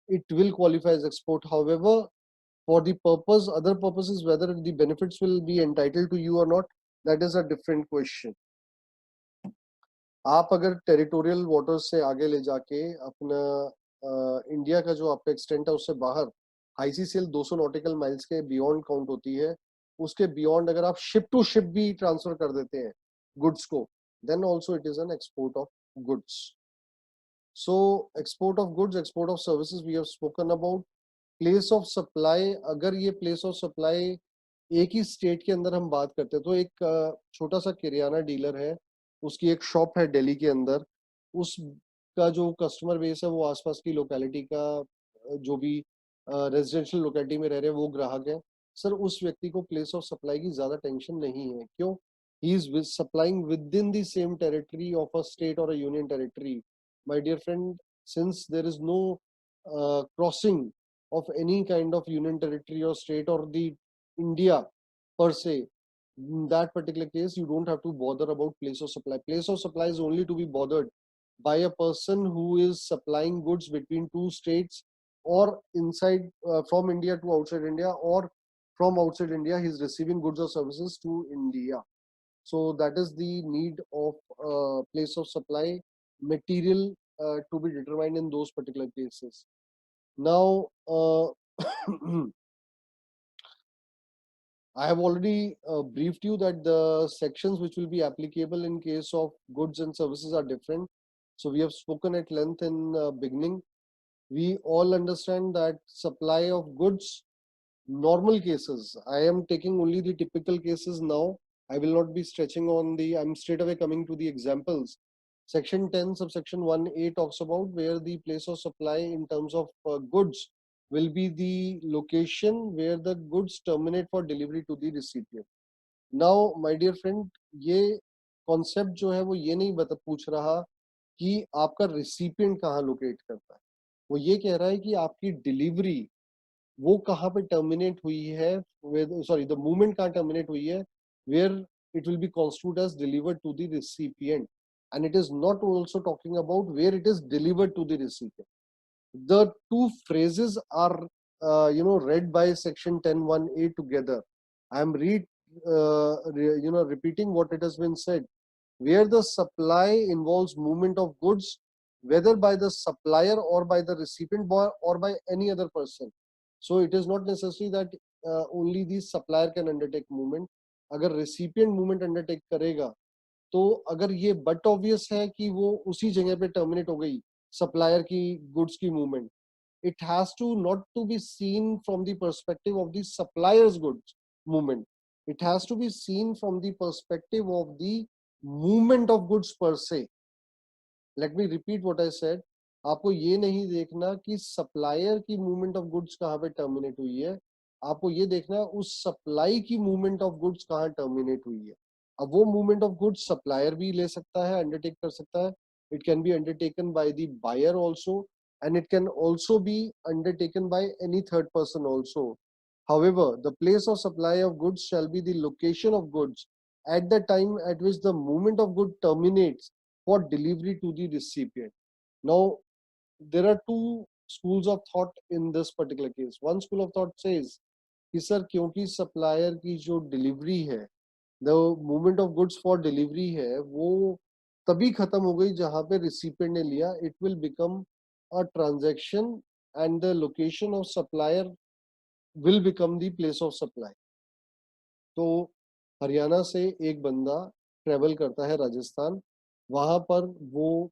it will qualify as export. However, for the purpose, other purposes, whether the benefits will be entitled to you or not, that is a different question. आप अगर territorial waters से आगे ले जाके अपना India का जो आपका एक्सटेंट है उससे बाहर ICCL 200 नॉटिकल माइल्स के बियॉन्ड काउंट होती है, उसके बियॉन्ड अगर आप शिप टू शिप भी ट्रांसफर कर देते हैं गुड्स को, then also it is an export of goods. So export of goods, export of services we have spoken about. Place of supply, अगर ये place of supply एक ही स्टेट के अंदर हम बात करते हैं तो एक छोटा सा किरियाना डीलर है, उसकी एक शॉप है दिल्ली के अंदर, उसका जो कस्टमर बेस है वो आसपास की लोकेलिटी का जो भी रेजिडेंशियल लोकेलिटी में रह रहे हैं वो ग्राहक है. सर उस व्यक्ति को प्लेस ऑफ सप्लाई की ज्यादा टेंशन नहीं है. क्यों? he is supplying within the same territory of a state or a union territory. My dear friend, since there is no crossing of any kind of union territory or state or the India per se, in that particular case, you don't have to bother about place of supply. Place of supply is only to be bothered by a person who is supplying goods between two states or inside from India to outside India, or from outside India he is receiving goods or services to India. So that is the need of place of supply material to be determined in those particular cases. Now, I have already briefed you that the sections which will be applicable in case of goods and services are different. So we have spoken at length in beginning. We all understand that supply of goods, normal cases, I am taking only the typical cases now. I will not be stretching on the, I'm straight away coming to the examples. Section 10 subsection 1A talks about where the place of supply in terms of goods will be the location where the goods terminate for delivery to the recipient. Now, my dear friend, ये concept जो है वो ये नहीं पूछ रहा कि आपका recipient कहाँ locate करता है. वो ये कह रहा है कि आपकी delivery वो कहाँ पे terminate हुई है, the movement कहाँ terminate हुई है, where it will be construed as delivered to the recipient, and it is not also talking about where it is delivered to the recipient. The two phrases are read by section 10(1)(a) together. I am repeating what it has been said. Where the supply involves movement of goods, whether by the supplier or by the recipient or by any other person. So it is not necessary that only the supplier can undertake movement. अगर recipient movement undertake करेगा, तो अगर ये but obvious है कि वो उसी जगह पे terminate हो गई supplier की goods की movement, it has to not to be seen from the perspective of the supplier's goods movement. It has to be seen from the perspective of the movement of goods per se. Let me repeat what I said. आपको ये नहीं देखना कि supplier की movement of goods कहाँ पे terminate हुई है, आपको ये देखना उस सप्लाई की मूवमेंट ऑफ गुड्स कहाँ टर्मिनेट हुई है. अब वो मूवमेंट ऑफ गुड्स सप्लायर भी ले सकता है, अंडरटेक कर सकता है. It can be undertaken by the buyer also, and it can also be undertaken by any third person also. However, the place of supply of goods shall be the location of goods at the time at which the movement of good terminates for delivery to the recipient. Now, there are two schools of thought in this particular case. One school of thought says कि sir क्योंकि supplier की जो delivery है, the movement of goods for delivery है, वो तभी खत्म हो गई जहां पे रिसिपिएंट ने लिया. It will become a transaction and the location of supplier will become the place of supply. तो हरियाणा से एक बंदा ट्रेवल करता है राजस्थान, वहां पर वो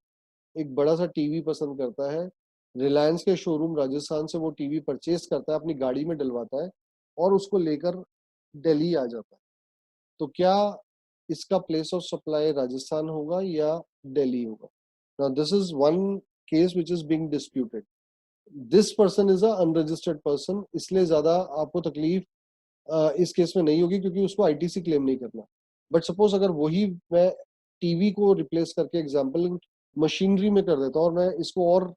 एक बड़ा सा टीवी पसंद करता है, रिलायंस के शोरूम राजस्थान से वो टीवी परचेज करता है, अपनी गाड़ी में डलवाता है और उसको लेकर दिल्ली आ जाता है. तो क्या इसका प्लेस ऑफ सप्लाई राजस्थान होगा या दिल्ली होगा? Now this is one case which is being disputed. This person is a unregistered person, इसलिए ज्यादा आपको तकलीफ इस केस में नहीं होगी क्योंकि उसको आईटीसी क्लेम नहीं करना. बट सपोज अगर वही मैं टीवी को रिप्लेस करके एग्जांपल मशीनरी में कर देता हूँ और मैं इसको और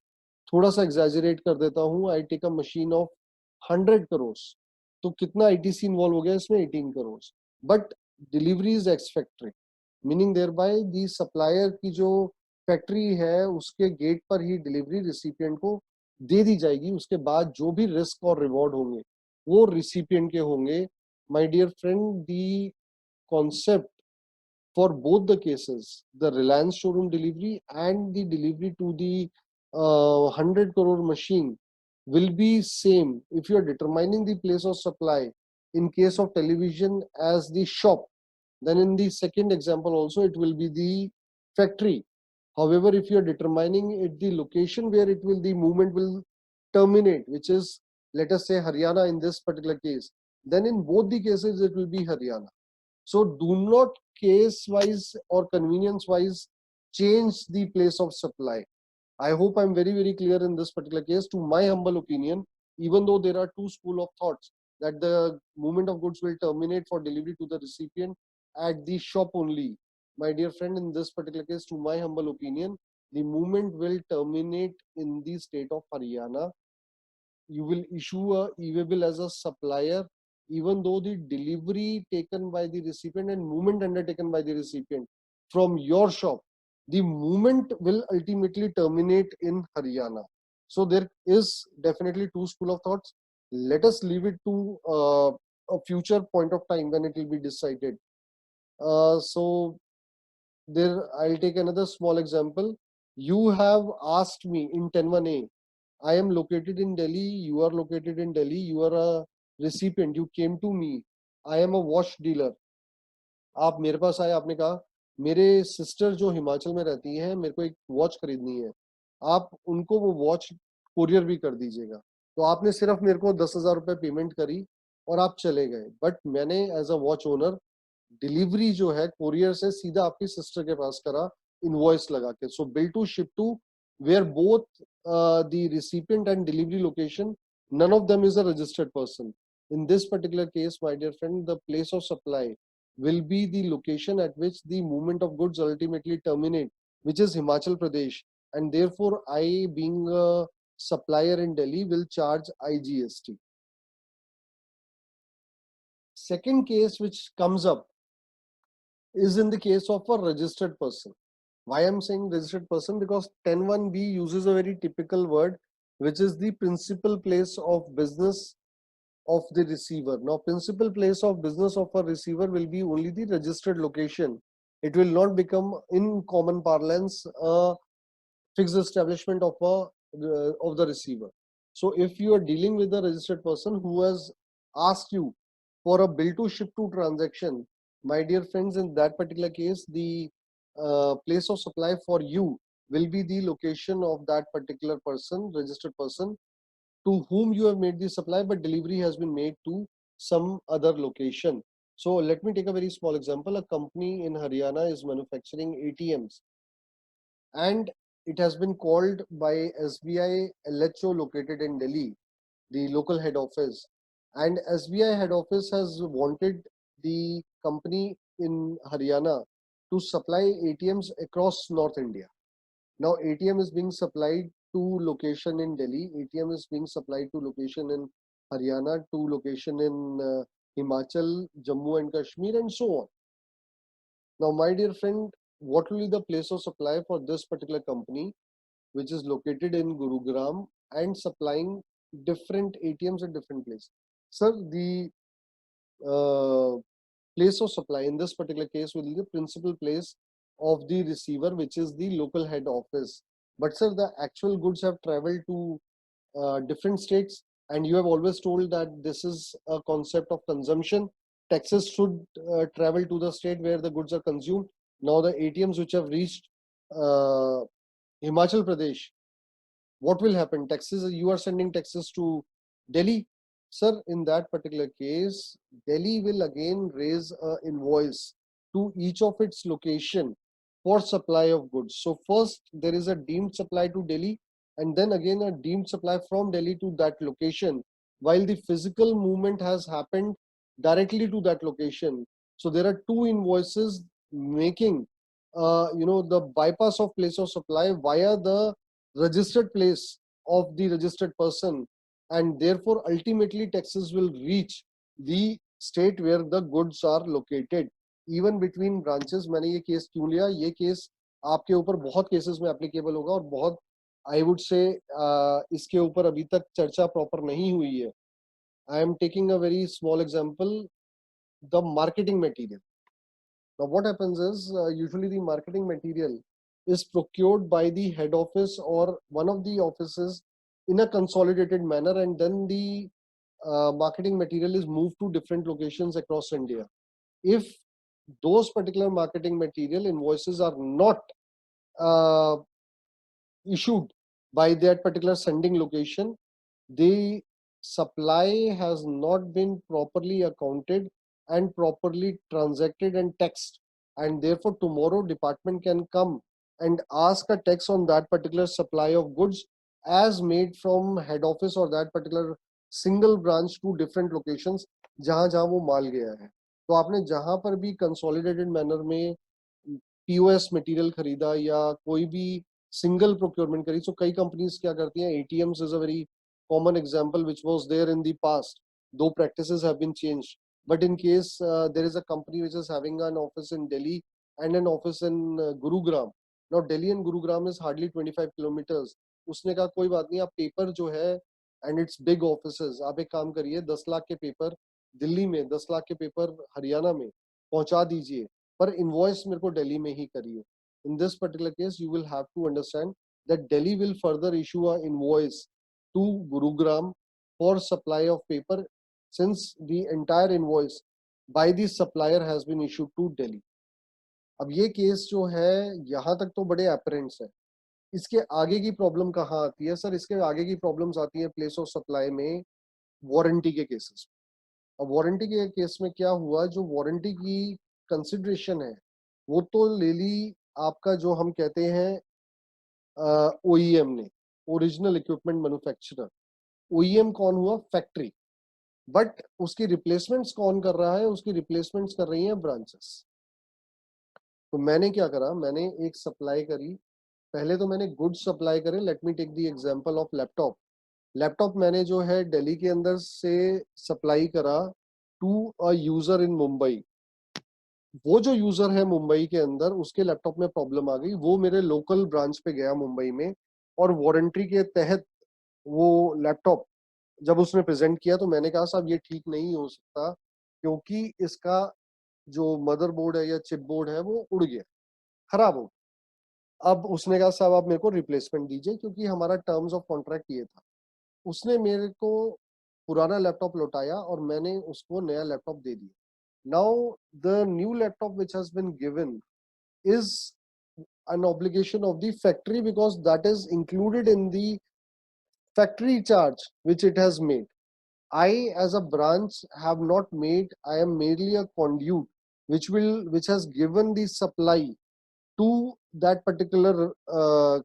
थोड़ा सा एग्जैजरेट कर देता हूँ, I take a machine of 100 crore, तो कितना आईटीसी इन्वॉल्व हो गया इसमें? 18 crore. But delivery is ex factory, meaning thereby the supplier की जो फैक्ट्री है उसके गेट पर ही डिलीवरी रिसिपिएंट को दे दी जाएगी. उसके बाद जो भी रिस्क और रिवॉर्ड होंगे वो रिसिपिएंट के होंगे. My dear friend, the concept for both the cases, the Reliance showroom delivery and the delivery to the 100 crore machine, will be same if you are determining the place of supply. In case of television as the shop, then in the second example also it will be the factory. However, if you are determining it the location where it will the movement will terminate, which is, let us say, Haryana in this particular case, then in both the cases it will be Haryana. So do not case wise or convenience wise change the place of supply. I hope I'm very clear in this particular case. To my humble opinion, even though there are two school of thoughts that the movement of goods will terminate for delivery to the recipient at the shop only, my dear friend, in this particular case, to my humble opinion, the movement will terminate in the state of Haryana you will issue a e-waybill as a supplier, even though the delivery taken by the recipient and movement undertaken by the recipient from your shop, the movement will ultimately terminate in Haryana. So there is definitely two school of thoughts. Let us leave it to a future point of time when it will be decided. So there, I'll take another small example. You have asked me in 10(1)(a), I am located in Delhi, you are located in Delhi, you are a recipient, you came to me, I am a watch dealer. आप मेरे पास आए, आपने कहा मेरे sister जो हिमाचल में रहती हैं, मेरे को एक वॉच खरीदनी है, आप उनको वो वॉच कुरियर भी कर दीजिएगा. तो आपने सिर्फ मेरे को 10,000 रुपए पेमेंट करी और आप चले गए, बट मैंने as a watch owner delivery जो है कुरियर से सीधा आपकी सिस्टर के पास करा, इनवॉइस लगा के. So bill to ship to, where both the recipient and delivery location, none of them is a registered person. In this particular case, my dear friend, the place of supply will be the location at which the movement of goods ultimately terminate, which is Himachal Pradesh, and therefore I, being a supplier in Delhi, will charge IGST. Second case which comes up is in the case of a registered person. Why I'm saying registered person? Because 10(1)(b) uses a very typical word, which is the principal place of business of the receiver. Now, principal place of business of a receiver will be only the registered location. It will not become, in common parlance, a fixed establishment of the receiver. So, if you are dealing with a registered person who has asked you for a bill to ship to transaction, my dear friends, in that particular case, the place of supply for you will be the location of that particular person, registered person, to whom you have made the supply, but delivery has been made to some other location. So let me take a very small example. A company in Haryana is manufacturing ATMs, and it has been called by SBI LHO located in Delhi, the local head office. And SBI head office has wanted the company in Haryana to supply ATMs across North India. Now ATM is being supplied to location in Delhi, ATM is being supplied to location in Haryana, to location in Himachal, Jammu and Kashmir, and so on. Now, my dear friend, what will be the place of supply for this particular company, which is located in Gurugram and supplying different ATMs at different places? Sir, the place of supply in this particular case will be the principal place of the receiver, which is the local head office. But sir, the actual goods have traveled to different states, and you have always told that this is a concept of consumption. Taxes should travel to the state where the goods are consumed. Now the ATMs which have reached Himachal Pradesh, what will happen? Taxes, you are sending taxes to Delhi. Sir, in that particular case, Delhi will again raise an invoice to each of its location for supply of goods. So first there is a deemed supply to Delhi, and then again a deemed supply from Delhi to that location, while the physical movement has happened directly to that location. So there are two invoices making the bypass of place of supply via the registered place of the registered person, and therefore ultimately taxes will reach the state where the goods are located, even between branches. मैंने ये case क्यों लिया? ये case आपके ऊपर बहुत cases में applicable होगा, और बहुत आई वुड से इसके ऊपर अभी तक चर्चा प्रॉपर नहीं हुई है. I am taking a very small example, the marketing material. Now what happens is, usually the marketing material is procured by the head office or one of the offices in a consolidated manner, and then the marketing material is moved to different locations across India. If those particular marketing material invoices are not uh, issued by that particular sending location, the supply has not been properly accounted and properly transacted and taxed, and therefore tomorrow department can come and ask a tax on that particular supply of goods as made from head office or that particular single branch to different locations जहां जहां वो माल गया है. तो आपने जहां पर भी कंसोलिडेटेड मैनर में POS मटेरियल खरीदा या कोई भी सिंगल प्रोक्योरमेंट करी, so कई कंपनीज क्या करती हैं, ATMs is a very common example which was there in the past, though practices have been changed. But in case there is a company which is having an office in Delhi and an office in Gurugram. Now Delhi and Gurugram is hardly 25 kilometers. उसने कहा कोई बात नहीं, आप paper जो है and it's big offices, आप एक काम करिए 10 लाख के पेपर दिल्ली में, 10 लाख के पेपर हरियाणा में पहुंचा दीजिए, पर इनवॉइस मेरे को दिल्ली में ही करिए. In this particular case, you will have to understand that Delhi will further issue an invoice to Gurugram for supply of paper, since the entire invoice by the supplier has been issued to Delhi. अब ये case जो है यहाँ तक तो बड़े अपरेंट्स है. इसके आगे की प्रॉब्लम कहाँ आती है सर? इसके आगे की प्रॉब्लम्स आती है प्लेस ऑफ सप्लाई में वारंटी के केसेस. अब वारंटी के केस में क्या हुआ, जो वारंटी की कंसिडरेशन है वो तो ले ली आपका जो हम कहते हैं OEM ने, ओरिजिनल इक्विपमेंट मैन्युफैक्चरर. OEM कौन हुआ? फैक्ट्री. बट उसकी रिप्लेसमेंट्स कौन कर रहा है? उसकी रिप्लेसमेंट्स कर रही हैं ब्रांचेस. तो मैंने क्या करा, मैंने एक सप्लाई करी. पहले तो मैंने गुड्स सप्लाई करे. Let me take the example of laptop. Laptop मैंने जो है दिल्ली के अंदर से सप्लाई करा to a user in Mumbai. वो जो यूजर है मुंबई के अंदर, उसके लैपटॉप में प्रॉब्लम आ गई. वो मेरे लोकल ब्रांच पे गया मुंबई में, और वारंटी के तहत वो लैपटॉप जब उसने प्रेजेंट किया तो मैंने कहा साहब ये ठीक नहीं हो सकता, क्योंकि इसका जो मदरबोर्ड है या चिप बोर्ड है वो उड़ गया, खराब हो. अब उसने कहा साहब आप मेरे को रिप्लेसमेंट दीजिए, क्योंकि हमारा टर्म्स ऑफ कॉन्ट्रैक्ट ये था. उसने मेरे को पुराना लैपटॉप लौटाया और मैंने उसको नया लैपटॉप दे दिया. Now the new laptop which has been given is an obligation of the factory, because that is included in the factory charge which it has made. I as a branch have not made, I am merely a conduit which has given the supply to that particular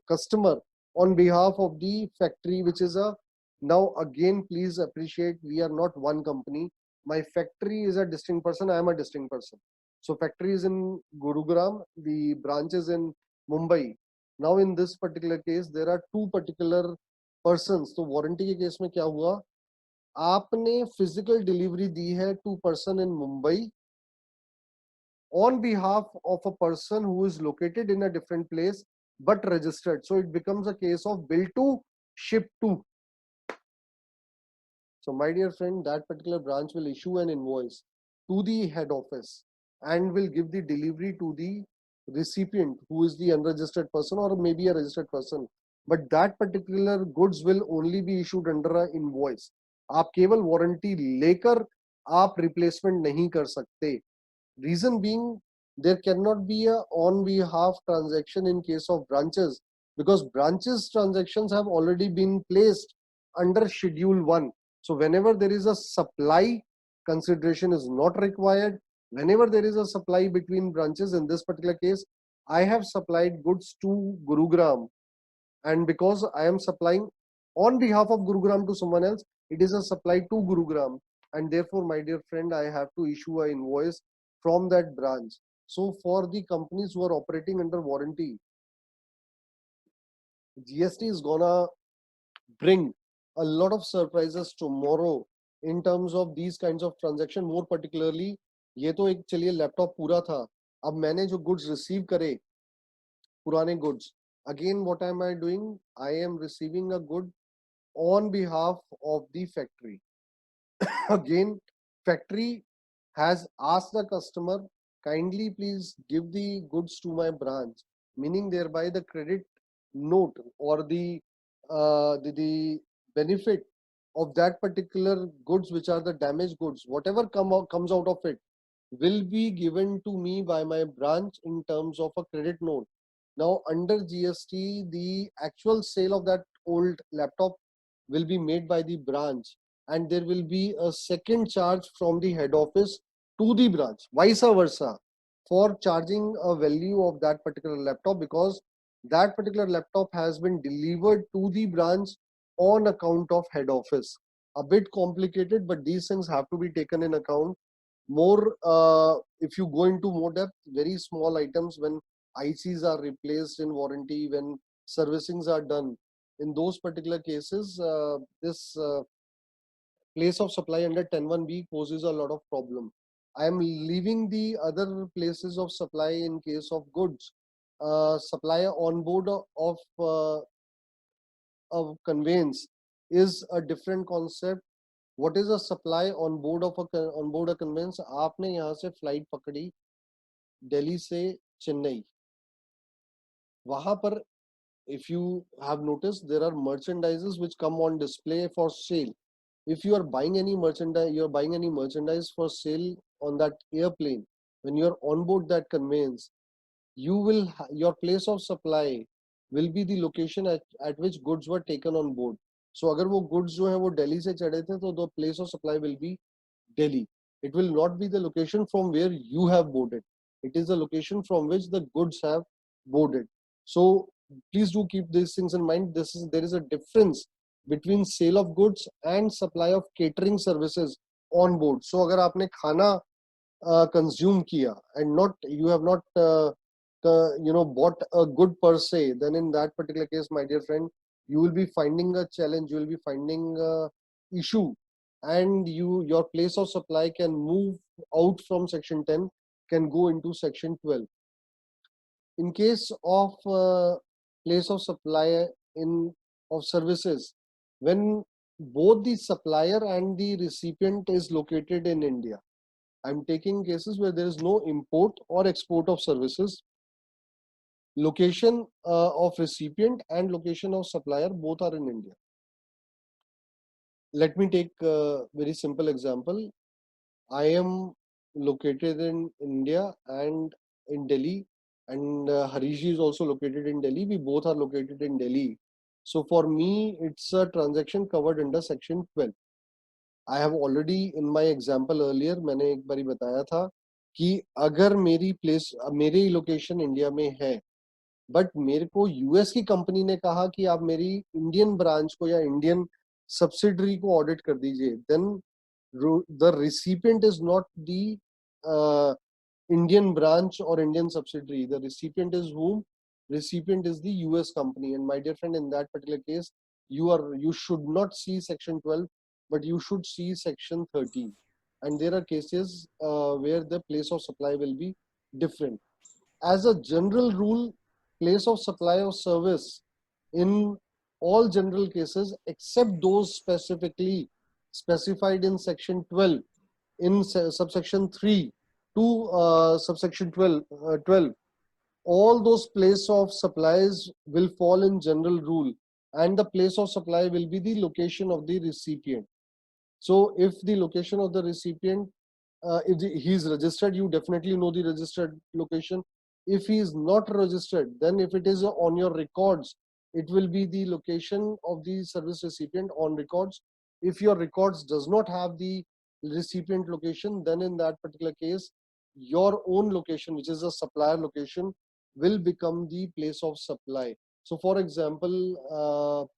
customer on behalf of the factory, which is a, now again please appreciate, we are not one company. My factory is a distinct person, I am a distinct person. So factory is in Gurugram, the branch is in Mumbai. Now in this particular case there are two particular persons. तो warranty के case में क्या हुआ, आपने physical delivery दी है to person in Mumbai on behalf of a person who is located in a different place but registered. So it becomes a case of bill to, ship to. So my dear friend, that particular branch will issue an invoice to the head office and will give the delivery to the recipient, who is the unregistered person or maybe a registered person. But that particular goods will only be issued under an invoice. आप केवल warranty लेकर आप replacement नहीं कर सकते. Reason being, there cannot be a on behalf transaction in case of branches, because branches transactions have already been placed under schedule 1. So whenever there is a supply, consideration is not required. Whenever there is a supply between branches, in this particular case I have supplied goods to Gurugram, and because I am supplying on behalf of Gurugram to someone else, it is a supply to Gurugram, and therefore my dear friend, I have to issue an invoice from that branch. So for the companies who are operating under warranty, GST is gonna bring a lot of surprises tomorrow in terms of these kinds of transaction. More particularly, ये तो एक चलिए laptop पूरा था, अब मैंने जो goods receive करे पुराने goods, again what am I doing? I am receiving a good on behalf of the factory. Again, factory has asked the customer, kindly please give the goods to my branch, meaning thereby the credit note or the benefit of that particular goods, which are the damaged goods, whatever comes out of it, will be given to me by my branch in terms of a credit note. Now under GST, the actual sale of that old laptop will be made by the branch, and there will be a second charge from the head office to the branch, vice versa, for charging a value of that particular laptop, because that particular laptop has been delivered to the branch on account of head office. A bit complicated, but these things have to be taken in account. More, if you go into more depth, very small items, when ICs are replaced in warranty, when servicings are done, in those particular cases, this place of supply under 10(1)(b) poses a lot of problem. I am leaving the other places of supply in case of goods. Supplier on board of conveyance is a different concept. What is a supply on board of on board a conveyance? आपने यहाँ से flight पकड़ी दिल्ली से चेन्नई, वहाँ पर if you have noticed, there are merchandises which come on display for sale. If you are buying any merchandise for sale on that airplane, when you are on board that conveyance, your place of supply will be the location at which goods were taken on board. So अगर वो goods जो है वो दिल्ली से चढ़े थे, तो the place of supply will be Delhi. It will not be the location from where you have boarded. It is the location from which the goods have boarded. So please do keep these things in mind. There is a difference between sale of goods and supply of catering services on board. So अगर आपने खाना consume किया and you have not bought a good per se, then in that particular case, my dear friend, you will be finding a challenge, you will be finding a issue, and your place of supply can move out from section 10, can go into section 12. In case of place of supply of services, when both the supplier and the recipient is located in India, I'm taking cases where there is no import or export of services. Location of recipient and location of supplier both are in India. Let me take a very simple example. I am located in India and in Delhi, and Harishji is also located in Delhi. We both are located in Delhi. So for me, it's a transaction covered under section 12. I have already in my example earlier, मैंने एक बारी बताया था कि अगर मेरी location India में है, बट मेरे को यूएस की कंपनी ने कहा कि आप मेरी इंडियन ब्रांच को या इंडियन सब्सिडरी को ऑडिट कर दीजिए, then the recipient is not the Indian branch or Indian subsidiary. The recipient is whom? Recipient is the US company. And my dear friend, in that particular case, you should not see section 12, but you should see section 13. And there are cases where the place of supply will be different. As a general rule, place of supply of service in all general cases except those specifically specified in section 12 in subsection 3 to subsection 12, all those place of supplies will fall in general rule, and the place of supply will be the location of the recipient. So if the location of the recipient, if he is registered, you definitely know the registered location. If he is not registered, then if it is on your records, it will be the location of the service recipient on records. If your records does not have the recipient location, then in that particular case, your own location, which is a supplier location, will become the place of supply. So for example,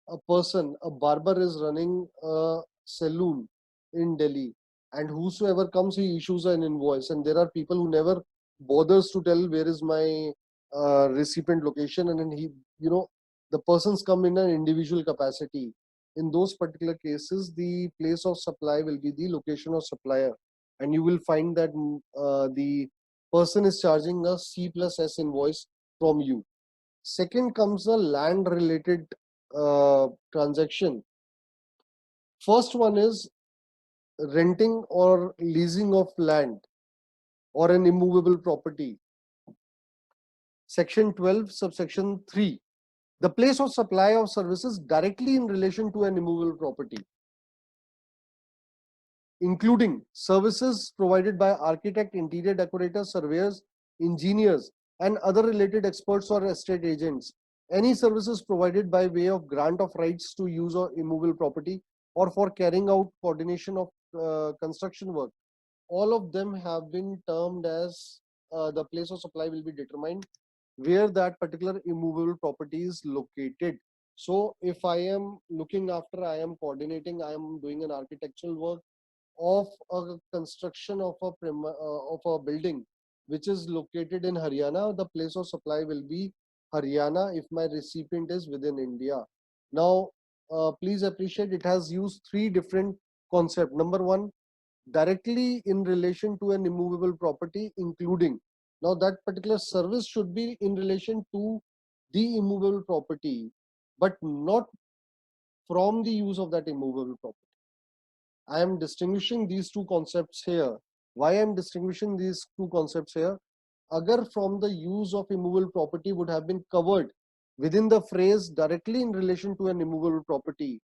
a barber is running a saloon in Delhi, and whosoever comes, he issues an invoice, and there are people who never bothers to tell where is my recipient location, and then the persons come in an individual capacity. In those particular cases, the place of supply will be the location of supplier, and you will find that the person is charging a C+S invoice from you. Second comes the land related transaction. First one is renting or leasing of land or an immovable property. Section 12, subsection 3. The place of supply of services directly in relation to an immovable property, including services provided by architect, interior decorators, surveyors, engineers, and other related experts or estate agents. Any services provided by way of grant of rights to use or immovable property or for carrying out coordination of construction work. All of them have been termed as the place of supply will be determined where that particular immovable property is located. So if I am looking after, I am coordinating, I am doing an architectural work of a construction of a building which is located in Haryana, the place of supply will be Haryana if my recipient is within India. Now, please appreciate it has used three different concepts. Number one, directly in relation to an immovable property, including. Now, that particular service should be in relation to the immovable property, but not from the use of that immovable property. I am distinguishing these two concepts here. Why I am distinguishing these two concepts here? Agar from the use of immovable property would have been covered within the phrase directly in relation to an immovable property,